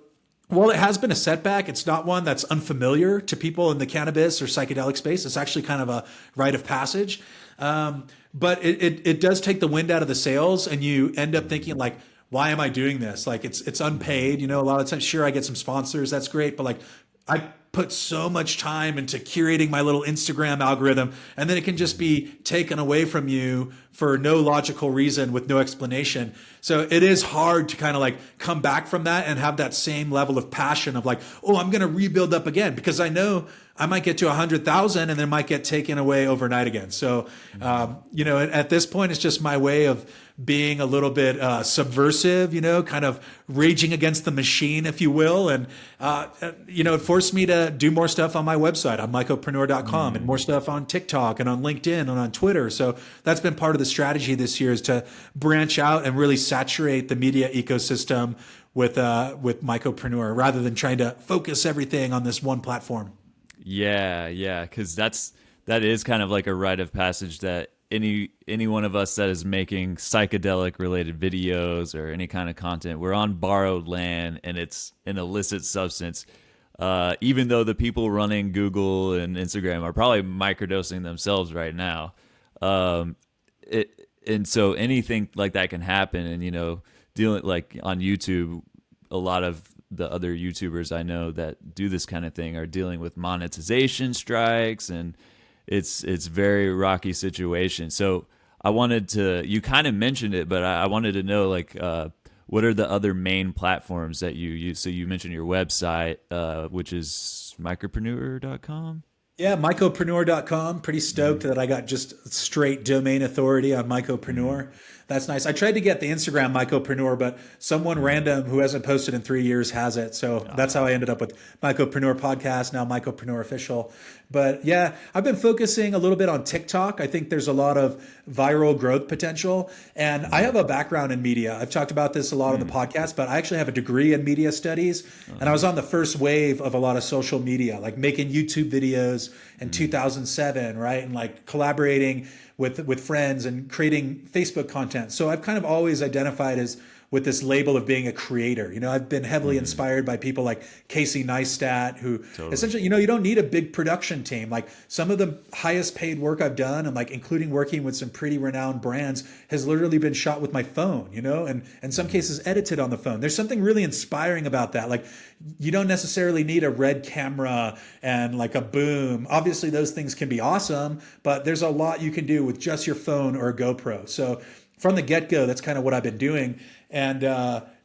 while it has been a setback, it's not one that's unfamiliar to people in the cannabis or psychedelic space. It's actually kind of a rite of passage. But it does take the wind out of the sails, and you end up thinking like, why am I doing this? Like it's unpaid, a lot of times, sure, I get some sponsors. That's great. But like, I put so much time into curating my little Instagram algorithm, and then it can just be taken away from you for no logical reason with no explanation. So it is hard to kind of like come back from that and have that same level of passion of like, oh, I'm going to rebuild up again, because I know I might get to 100,000 and then might get taken away overnight again. So, at this point, it's just my way of being a little bit subversive, kind of raging against the machine, if you will. And, it forced me to do more stuff on my website, on mycopreneur.com, and more stuff on TikTok and on LinkedIn and on Twitter. So that's been part of the strategy this year, is to branch out and really saturate the media ecosystem with Mycopreneur, rather than trying to focus everything on this one platform. Yeah, because that is kind of like a rite of passage that any one of us that is making psychedelic related videos or any kind of content, we're on borrowed land, and it's an illicit substance. Even though the people running Google and Instagram are probably microdosing themselves right now, and so anything like that can happen. And dealing like on YouTube, a lot of the other YouTubers I know that do this kind of thing are dealing with monetization strikes, and it's very rocky situation. So I wanted to, you kind of mentioned it, but I wanted to know like, what are the other main platforms that you use? So you mentioned your website, which is mycopreneur.com. Yeah, mycopreneur.com. Pretty stoked that I got just straight domain authority on Mycopreneur. That's nice. I tried to get the Instagram Mycopreneur, but someone random who hasn't posted in 3 years has it. So that's how I ended up with Mycopreneur Podcast, now Mycopreneur Official. But yeah, I've been focusing a little bit on TikTok. I think there's a lot of viral growth potential. And I have a background in media. I've talked about this a lot on the podcast, but I actually have a degree in media studies. And I was on the first wave of a lot of social media, like making YouTube videos in 2007, right? And like collaborating with friends and creating Facebook content. So I've kind of always identified as with this label of being a creator. I've been heavily inspired by people like Casey Neistat, who essentially, you don't need a big production team. Like some of the highest paid work I've done, and like including working with some pretty renowned brands, has literally been shot with my phone, and in some cases edited on the phone. There's something really inspiring about that. Like you don't necessarily need a red camera and like a boom. Obviously those things can be awesome, but there's a lot you can do with just your phone or a GoPro. So from the get-go, that's kind of what I've been doing. And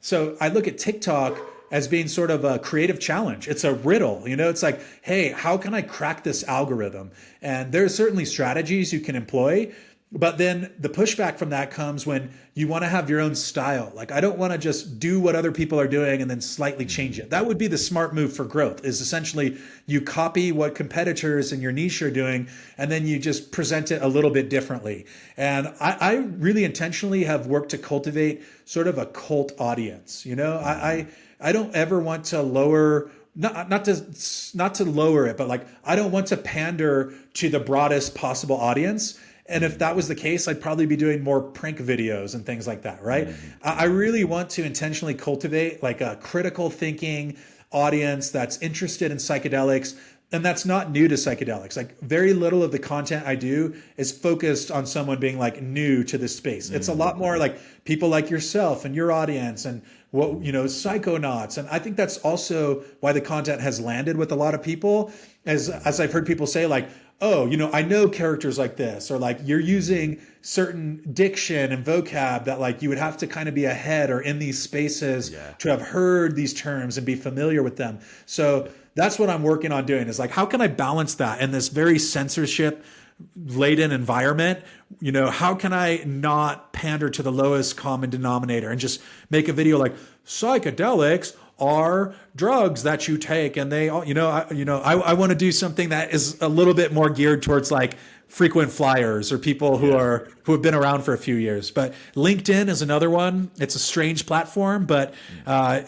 so I look at TikTok as being sort of a creative challenge. It's a riddle, it's like, hey, how can I crack this algorithm? And there are certainly strategies you can employ, but then the pushback from that comes when you want to have your own style. Like, I don't want to just do what other people are doing and then slightly change it. That would be the smart move for growth, is essentially you copy what competitors in your niche are doing, and then you just present it a little bit differently. And I really intentionally have worked to cultivate sort of a cult audience. I don't ever want to lower, not to lower it, but like, I don't want to pander to the broadest possible audience. And if that was the case, I'd probably be doing more prank videos and things like that, right? I really want to intentionally cultivate like a critical thinking audience that's interested in psychedelics, and that's not new to psychedelics. Like very little of the content I do is focused on someone being like new to this space. It's a lot more like people like yourself and your audience and psychonauts. And I think that's also why the content has landed with a lot of people, as I've heard people say like, oh, I know characters like this, or like you're using certain diction and vocab that like you would have to kind of be ahead or in these spaces to have heard these terms and be familiar with them. So that's what I'm working on doing, is like, how can I balance that in this very censorship laden environment? How can I not pander to the lowest common denominator and just make a video like psychedelics are drugs that you take, and they all, I want to do something that is a little bit more geared towards like frequent flyers or people who have been around for a few years. But LinkedIn is another one. It's a strange platform, but I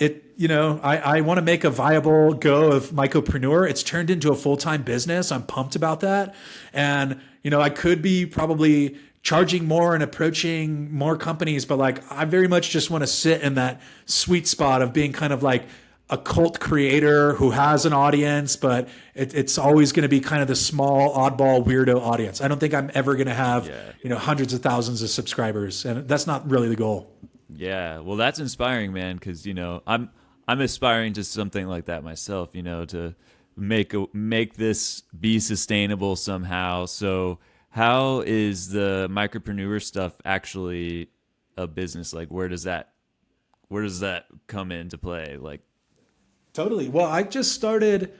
want to make a viable go of Mycopreneur. It's turned into a full-time business. I'm pumped about that. And, I could be probably charging more and approaching more companies, but like I very much just want to sit in that sweet spot of being kind of like a cult creator who has an audience, but it's always going to be kind of the small, oddball, weirdo audience. I don't think I'm ever going to have, hundreds of thousands of subscribers, and that's not really the goal. Yeah, well, that's inspiring, man. Because I'm aspiring to something like that myself. To make this be sustainable somehow. So, how is the micropreneur stuff actually a business? Like, where does that come into play? Like. Totally. Well, I just started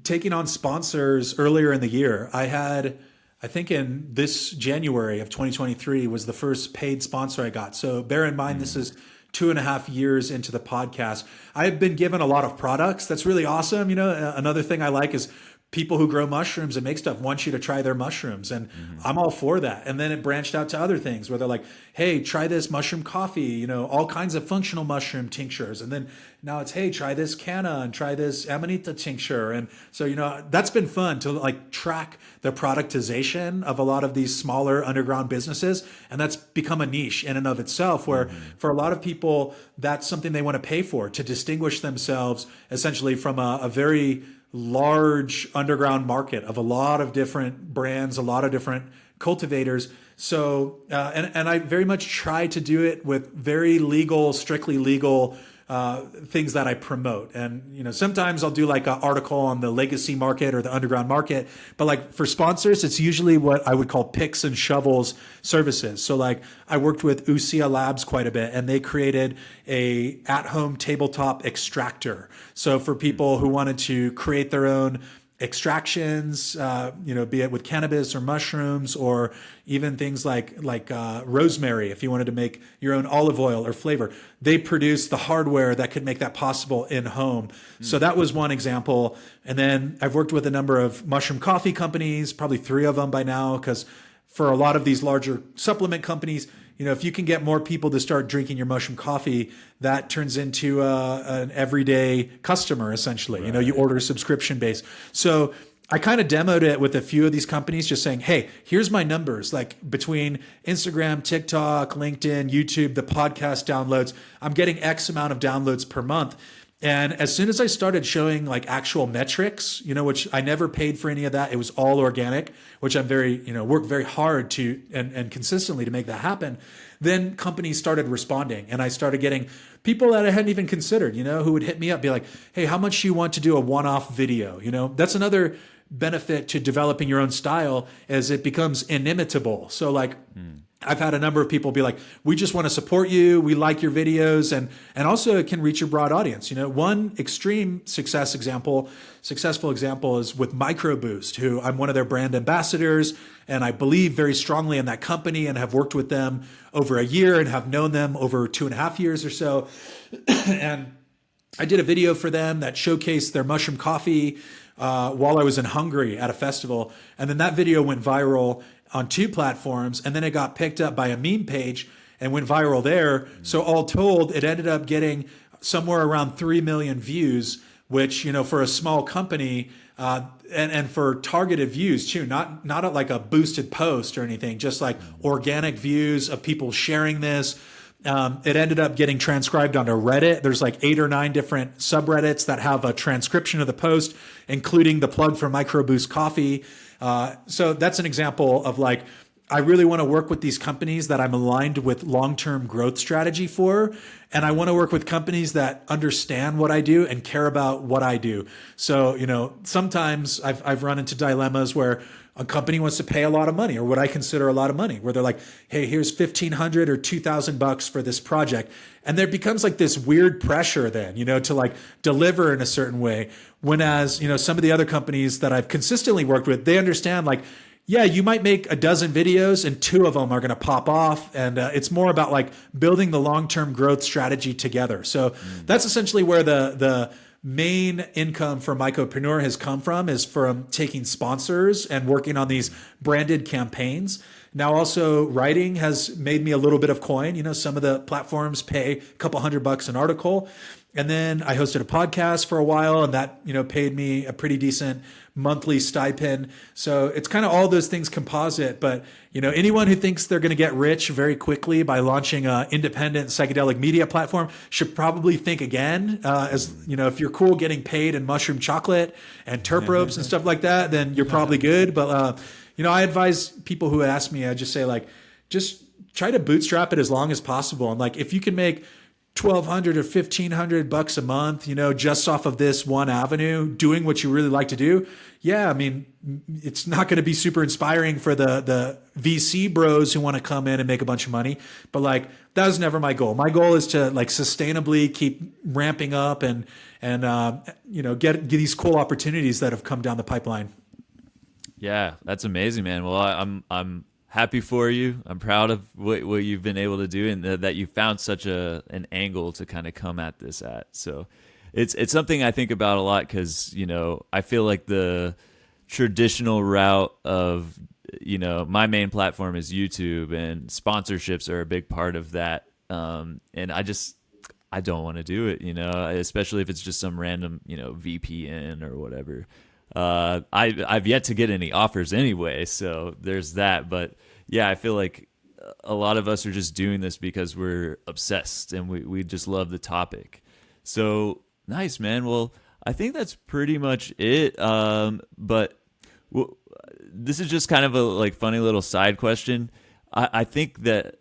taking on sponsors earlier in the year. I think in this January of 2023 was the first paid sponsor I got. So bear in mind, this is 2.5 years into the podcast. I've been given a lot of products. That's really awesome. Another thing I like is people who grow mushrooms and make stuff want you to try their mushrooms. And I'm all for that. And then it branched out to other things where they're like, hey, try this mushroom coffee, all kinds of functional mushroom tinctures. And then now it's, hey, try this canna and try this amanita tincture. And so, that's been fun to like track the productization of a lot of these smaller underground businesses. And that's become a niche in and of itself where for a lot of people, that's something they want to pay for to distinguish themselves essentially from a very large underground market of a lot of different brands, a lot of different cultivators. So, and I very much try to do it with very legal, strictly legal things that I promote. And, sometimes I'll do like an article on the legacy market or the underground market, but like for sponsors, it's usually what I would call picks and shovels services. So like I worked with Usia Labs quite a bit, and they created a at-home tabletop extractor. So for people who wanted to create their own extractions, be it with cannabis or mushrooms, or even things like rosemary, if you wanted to make your own olive oil or flavor, they produced the hardware that could make that possible in home. So that was one example. And then I've worked with a number of mushroom coffee companies, probably 3 of them by now, because for a lot of these larger supplement companies, if you can get more people to start drinking your mushroom coffee, that turns into an everyday customer, essentially. Right. You order a subscription base. So I kind of demoed it with a few of these companies, just saying, hey, here's my numbers. Like between Instagram, TikTok, LinkedIn, YouTube, the podcast downloads, I'm getting X amount of downloads per month. And as soon as I started showing like actual metrics, which I never paid for any of that, it was all organic, which I'm very, worked very hard to and consistently to make that happen. Then companies started responding, and I started getting people that I hadn't even considered, who would hit me up, be like, hey, how much do you want to do a one-off video? That's another benefit to developing your own style, as it becomes inimitable. So like, I've had a number of people be like, we just want to support you. We like your videos. And also it can reach a broad audience. One extreme successful example is with MicroBoost, who I'm one of their brand ambassadors. And I believe very strongly in that company and have worked with them over a year and have known them over 2.5 years or so. And I did a video for them that showcased their mushroom coffee while I was in Hungary at a festival. And then that video went viral on 2 platforms, and then it got picked up by a meme page and went viral there. So all told, it ended up getting somewhere around 3 million views, which, for a small company, and for targeted views too, not like a boosted post or anything, just like organic views of people sharing this. It ended up getting transcribed onto Reddit. There's like 8 or 9 different subreddits that have a transcription of the post, including the plug for MicroBoost Coffee. So that's an example of like, I really want to work with these companies that I'm aligned with long-term growth strategy for. And I want to work with companies that understand what I do and care about what I do. So, sometimes I've run into dilemmas where a company wants to pay a lot of money, or what I consider a lot of money, where they're like, hey, here's $1,500 or $2,000 for this project. And there becomes like this weird pressure then, to like deliver in a certain way. Whereas, some of the other companies that I've consistently worked with, they understand like, yeah, you might make a dozen videos and 2 of them are going to pop off. And it's more about like building the long-term growth strategy together. So that's essentially where the main income for Mycopreneur has come from, is from taking sponsors and working on these branded campaigns. Now also writing has made me a little bit of coin. Some of the platforms pay a couple $100 an article. And then I hosted a podcast for a while, and that, paid me a pretty decent monthly stipend. So it's kind of all those things composite. But, anyone who thinks they're going to get rich very quickly by launching an independent psychedelic media platform should probably think again. If you're cool getting paid in mushroom chocolate and terp ropes and stuff like that, then you're probably good. But, I advise people who ask me, I just say, like, just try to bootstrap it as long as possible. And like, if you can make $1,200 or $1,500 a month, just off of this one avenue, doing what you really like to do. Yeah. I mean, it's not going to be super inspiring for the VC bros who want to come in and make a bunch of money, but like, that was never my goal. My goal is to like sustainably keep ramping up and get these cool opportunities that have come down the pipeline. Yeah, that's amazing, man. Well, I'm happy for you. I'm proud of what you've been able to do, and that you found such an angle to kind of come at this at. So it's something I think about a lot, because I feel like the traditional route of my main platform is YouTube, and sponsorships are a big part of that. And I don't want to do it, especially if it's just some random VPN or whatever. I've yet to get any offers anyway, so there's that. But yeah, I feel like a lot of us are just doing this because we're obsessed and we just love the topic. So nice, man. Well, I think that's pretty much it. But this is just kind of a like funny little side question. I think that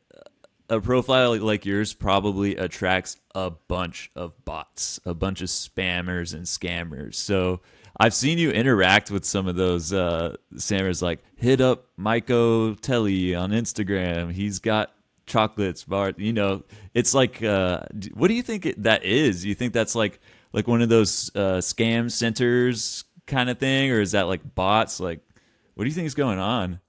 a profile like yours probably attracts a bunch of bots, a bunch of spammers and scammers. So I've seen you interact with some of those scammers, like hit up Myco Telly on Instagram. He's got chocolates bar. It's like, what do you think that is? You think that's like one of those scam centers kind of thing, or is that like bots? Like, what do you think is going on?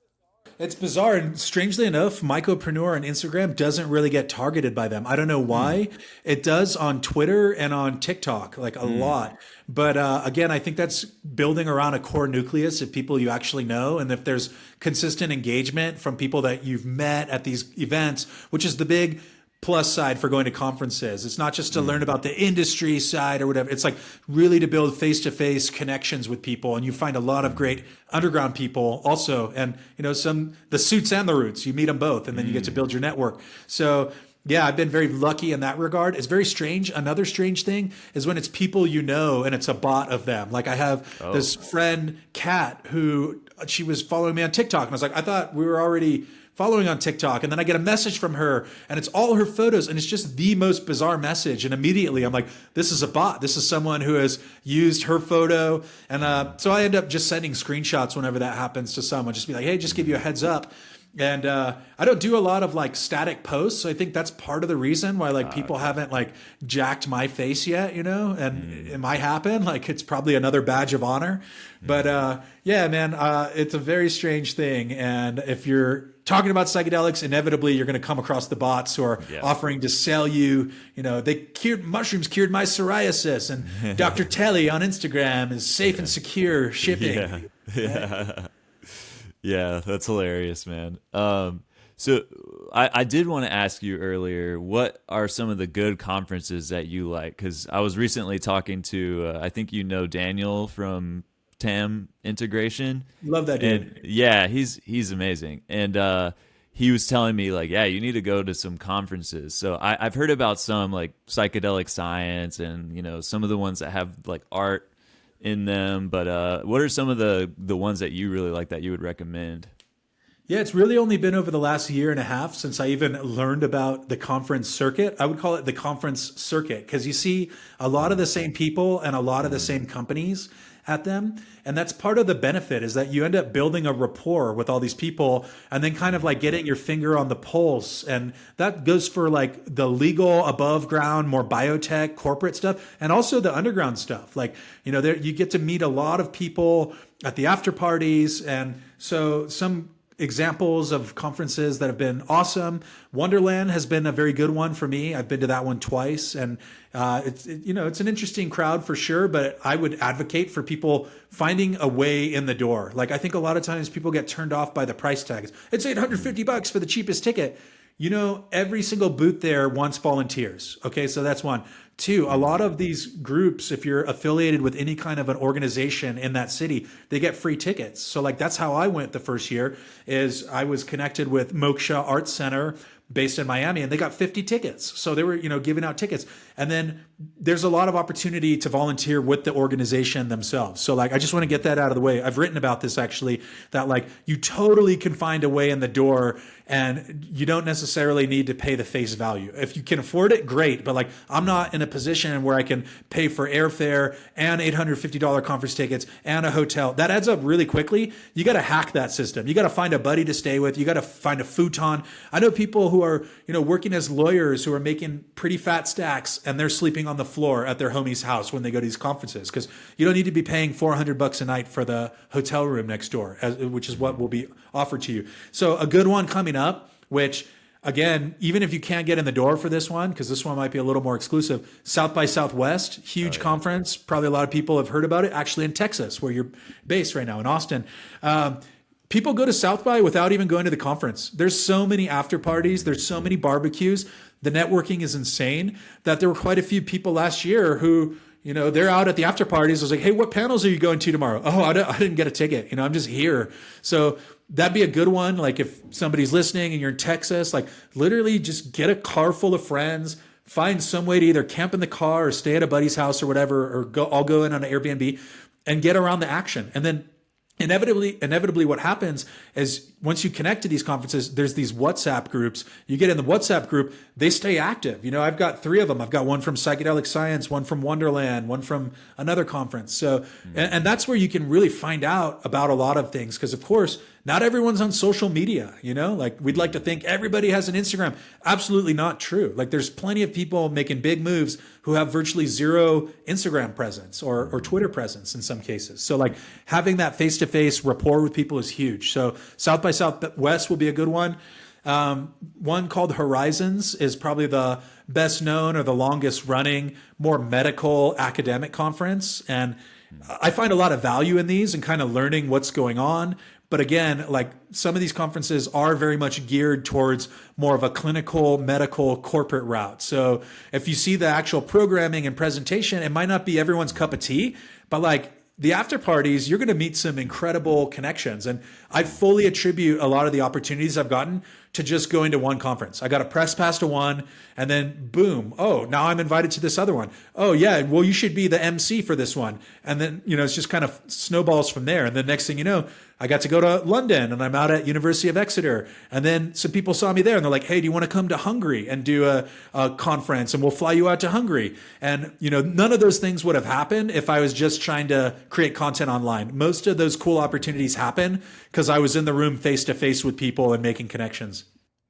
It's bizarre, and strangely enough, Mycopreneur on Instagram doesn't really get targeted by them. I don't know why. It does on Twitter and on TikTok, like a lot. But again, I think that's building around a core nucleus of people you actually know, and if there's consistent engagement from people that you've met at these events, which is the big plus side for going to conferences. It's not just to learn about the industry side or whatever. It's like really to build face-to-face connections with people. And you find a lot of great underground people also. And, the suits and the roots, you meet them both, and then you get to build your network. So yeah, I've been very lucky in that regard. It's very strange. Another strange thing is when it's people and it's a bot of them. Like I have this friend, Kat, who she was following me on TikTok. And I was like, I thought we were already following on TikTok. And then I get a message from her, and it's all her photos, and it's just the most bizarre message. And immediately I'm like, this is a bot. This is someone who has used her photo. And so I end up just sending screenshots whenever that happens to someone. Just be like, hey, just give you a heads up. And I don't do a lot of like static posts. So I think that's part of the reason why like people haven't like jacked my face yet, and it might happen. Like it's probably another badge of honor. But yeah, man, it's a very strange thing. And if you're talking about psychedelics, inevitably you're going to come across the bots who are offering to sell you, mushrooms cured my psoriasis, and Dr. Telly on Instagram is safe and secure shipping. Yeah. Yeah, that's hilarious, man. So I did want to ask you earlier, what are some of the good conferences that you like? Because I was recently talking to, I think Daniel from TAM Integration. Love that dude. And yeah, he's amazing. And he was telling me like, yeah, you need to go to some conferences. So I've heard about some like psychedelic science and, some of the ones that have like art in them, but what are some of the ones that you really like that you would recommend? Yeah, it's really only been over the last year and a half since I even learned about the conference circuit. I would call it the conference circuit because you see a lot of the same people and a lot of the same companies at them. And that's part of the benefit is that you end up building a rapport with all these people and then kind of like getting your finger on the pulse. And that goes for like the legal above ground, more biotech, corporate stuff, and also the underground stuff. Like, there you get to meet a lot of people at the after parties. And so some examples of conferences that have been awesome. Wonderland has been a very good one for me. I've been to that one twice, and it's an interesting crowd for sure. But I would advocate for people finding a way in the door. Like I think a lot of times people get turned off by the price tags. It's $850 for the cheapest ticket. Every single booth there wants volunteers. Okay, so that's one. too. A lot of these groups, if you're affiliated with any kind of an organization in that city, they get free tickets. So like that's how I went the first year. Is I was connected with Moksha Arts Center based in Miami, and they got 50 tickets. So they were, giving out tickets. And then there's a lot of opportunity to volunteer with the organization themselves. So like, I just want to get that out of the way. I've written about this actually, that like you totally can find a way in the door and you don't necessarily need to pay the face value. If you can afford it, great. But like, I'm not in a position where I can pay for airfare and $850 conference tickets and a hotel. That adds up really quickly. You got to hack that system. You got to find a buddy to stay with. You got to find a futon. I know people who are, working as lawyers who are making pretty fat stacks and they're sleeping on the floor at their homie's house when they go to these conferences, because you don't need to be paying $400 a night for the hotel room next door, which is what will be offered to you. So a good one coming up, which again, even if you can't get in the door for this one, because this one might be a little more exclusive, South by Southwest, huge conference. Probably a lot of people have heard about it, actually in Texas, where you're based right now, in Austin. People go to South by without even going to the conference. There's so many after parties. There's so many barbecues. The networking is insane that there were quite a few people last year who, they're out at the after parties. I was like, hey, what panels are you going to tomorrow? Oh, I didn't get a ticket. I'm just here. So that'd be a good one. Like if somebody's listening and you're in Texas, like literally just get a car full of friends, find some way to either camp in the car or stay at a buddy's house or whatever, or I'll go in on an Airbnb and get around the action. And then inevitably what happens is once you connect to these conferences, there's these WhatsApp groups. You get in the WhatsApp group, they stay active. I've got 3 of them. I've got one from Psychedelic Science, one from Wonderland, one from another conference. So, and that's where you can really find out about a lot of things. Because of course, not everyone's on social media, like we'd like to think everybody has an Instagram. Absolutely not true. Like there's plenty of people making big moves who have virtually zero Instagram presence or Twitter presence in some cases. So like having that face-to-face rapport with people is huge. So South by Southwest will be a good one. One called Horizons is probably the best known or the longest running, more medical academic conference. And I find a lot of value in these and kind of learning what's going on. But again, like some of these conferences are very much geared towards more of a clinical, medical, corporate route. So if you see the actual programming and presentation, it might not be everyone's cup of tea, but like the after parties, you're going to meet some incredible connections. And I fully attribute a lot of the opportunities I've gotten to just going to one conference. I got a press pass to one and then boom. Oh, now I'm invited to this other one. Oh yeah. Well, you should be the MC for this one. And then, it's just kind of snowballs from there. And the next thing you know, I got to go to London and I'm out at University of Exeter. And then some people saw me there and they're like, hey, do you want to come to Hungary and do a conference and we'll fly you out to Hungary? And, none of those things would have happened if I was just trying to create content online. Most of those cool opportunities happen because I was in the room face to face with people and making connections.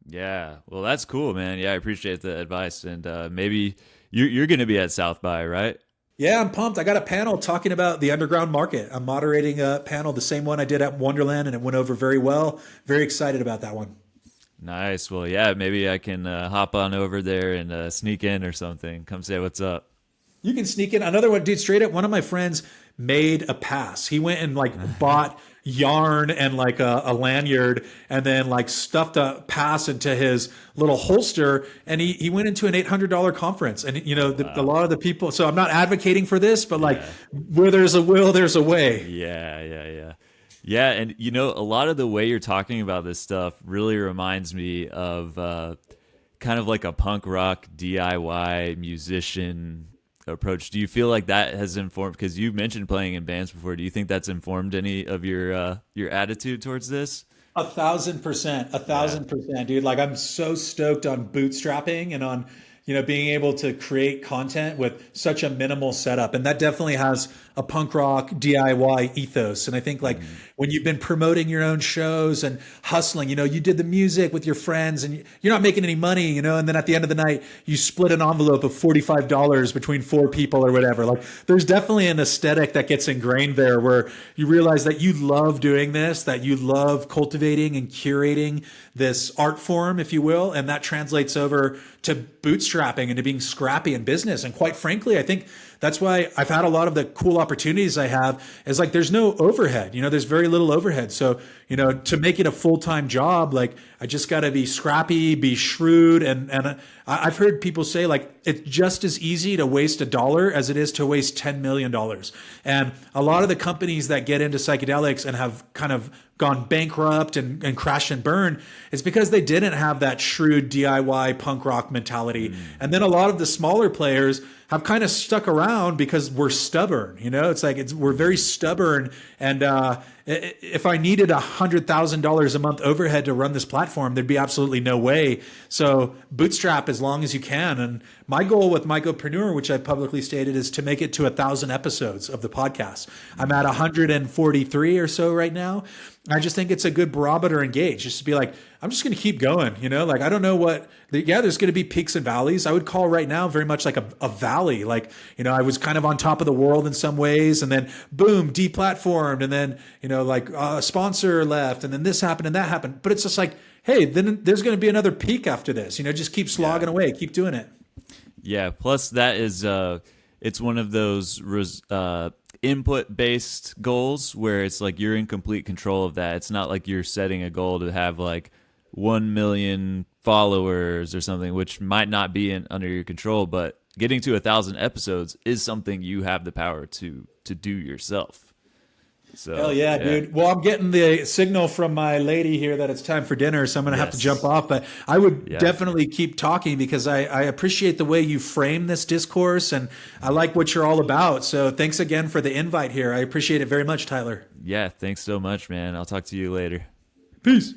Yeah. Well, that's cool, man. Yeah, I appreciate the advice. And maybe you're going to be at South by, right? Yeah, I'm pumped. I got a panel talking about the underground market. I'm moderating a panel, the same one I did at Wonderland, and it went over very well. Very excited about that one. Nice. Well, yeah, maybe I can hop on over there and sneak in or something. Come say what's up. You can sneak in. Another one, dude, straight up, one of my friends made a pass. He went and like bought yarn and like a lanyard and then like stuffed a pass into his little holster and he went into an $800 conference. And a lot of the people, so I'm not advocating for this, but like where there's a will, there's a way. Yeah. And a lot of the way you're talking about this stuff really reminds me of kind of like a punk rock DIY musician approach. Do you feel like that has informed, because you mentioned playing in bands before, do you think that's informed any of your attitude towards this? 1,000%, 1,000%, dude. Like I'm so stoked on bootstrapping and on, being able to create content with such a minimal setup. And that definitely has a punk rock DIY ethos. And I think like when you've been promoting your own shows and hustling, you did the music with your friends and you're not making any money, and then at the end of the night, you split an envelope of $45 between 4 people or whatever. Like there's definitely an aesthetic that gets ingrained there where you realize that you love doing this, that you love cultivating and curating this art form, if you will. And that translates over to bootstrapping and to being scrappy in business. And quite frankly, I think that's why I've had a lot of the cool opportunities I have is like, there's no overhead, there's very little overhead. So, to make it a full-time job, like I just got to be scrappy, be shrewd. And I've heard people say like, it's just as easy to waste $1 as it is to waste $10 million. And a lot of the companies that get into psychedelics and have kind of gone bankrupt and crash and burn is because they didn't have that shrewd DIY punk rock mentality. And then a lot of the smaller players have kind of stuck around because we're stubborn. It's like we're very stubborn. And if I needed $100,000 a month overhead to run this platform, there'd be absolutely no way. So bootstrap as long as you can. And my goal with Mycopreneur, which I publicly stated, is to make it to 1,000 episodes of the podcast. I'm at 143 or so right now. I just think it's a good barometer and gauge, just to be like, I'm just going to keep going. Like, I don't know there's going to be peaks and valleys. I would call right now very much like a valley. Like, I was kind of on top of the world in some ways, and then boom, deplatformed. And then, like a sponsor left, and then this happened and that happened. But it's just like, hey, then there's going to be another peak after this, just keep slogging away, keep doing it. Yeah. Plus that is, it's one of those, input-based goals where it's like you're in complete control of that. It's not like you're setting a goal to have like 1 million followers or something, which might not be under your control, but getting to 1,000 episodes is something you have the power to do yourself. So, hell yeah, dude. Well, I'm getting the signal from my lady here that it's time for dinner, so I'm going to have to jump off. But I would definitely keep talking because I appreciate the way you frame this discourse, and I like what you're all about. So thanks again for the invite here. I appreciate it very much, Tyler. Yeah, thanks so much, man. I'll talk to you later. Peace.